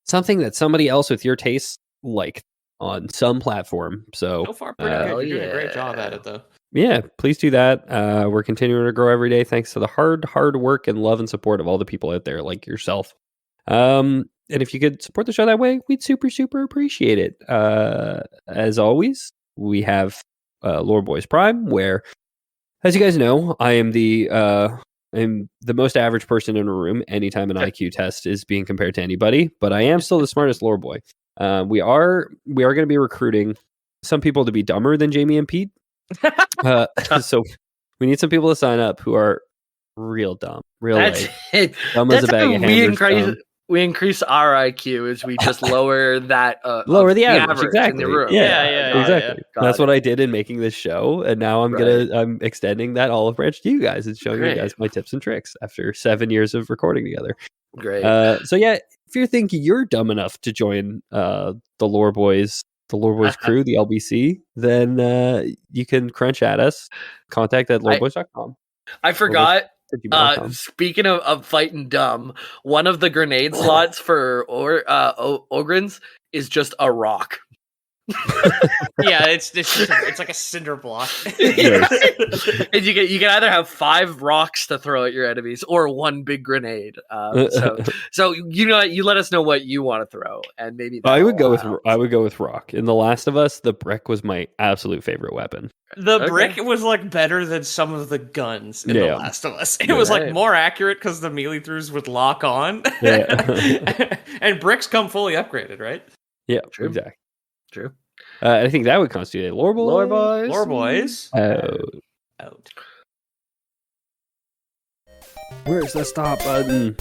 something that somebody else with your tastes liked on some platform. So far, pretty good. You're doing a great job at it, though. Yeah, please do that. We're continuing to grow every day thanks to the hard work and love and support of all the people out there like yourself. And if you could support the show that way, we'd super appreciate it. As always, we have Lore Boys Prime, where, as you guys know, I am the most average person in a room anytime an IQ test is being compared to anybody, but I am still the smartest lore boy. We are going to be recruiting some people to be dumber than Jamie and Pete So we need some people to sign up who are real dumb, real That's like it. dumb as That's a bag how of hammers. we increase our IQ as we just lower that Lower of the average, in exactly. the room. Yeah, got exactly. it, got That's it. what I did in making this show, and now I'm extending that olive branch to you guys and showing you Great. guys my tips and tricks after 7 years of recording together. Great. So yeah, if you're thinking you're dumb enough to join the Lore Boys crew, the LBC, then you can crunch at us. Contact at loreboys.com. I forgot. gmail.com. Speaking of fighting dumb, one of the grenade slots for Ogryns is just a rock. Yeah, it's like a cinder block. And you can either have 5 rocks to throw at your enemies or 1 big grenade. So you let us know what you want to throw, and maybe I would go with rock. In The Last of Us, the brick was my absolute favorite weapon. The brick was like better than some of the guns in The Last of Us. It was like more accurate because the melee throws would lock on. Yeah. And bricks come fully upgraded, right? Yeah, True. exactly. True. I think that would constitute a Lore Boys. Lore Boys. Out. Out. Where's the stop button?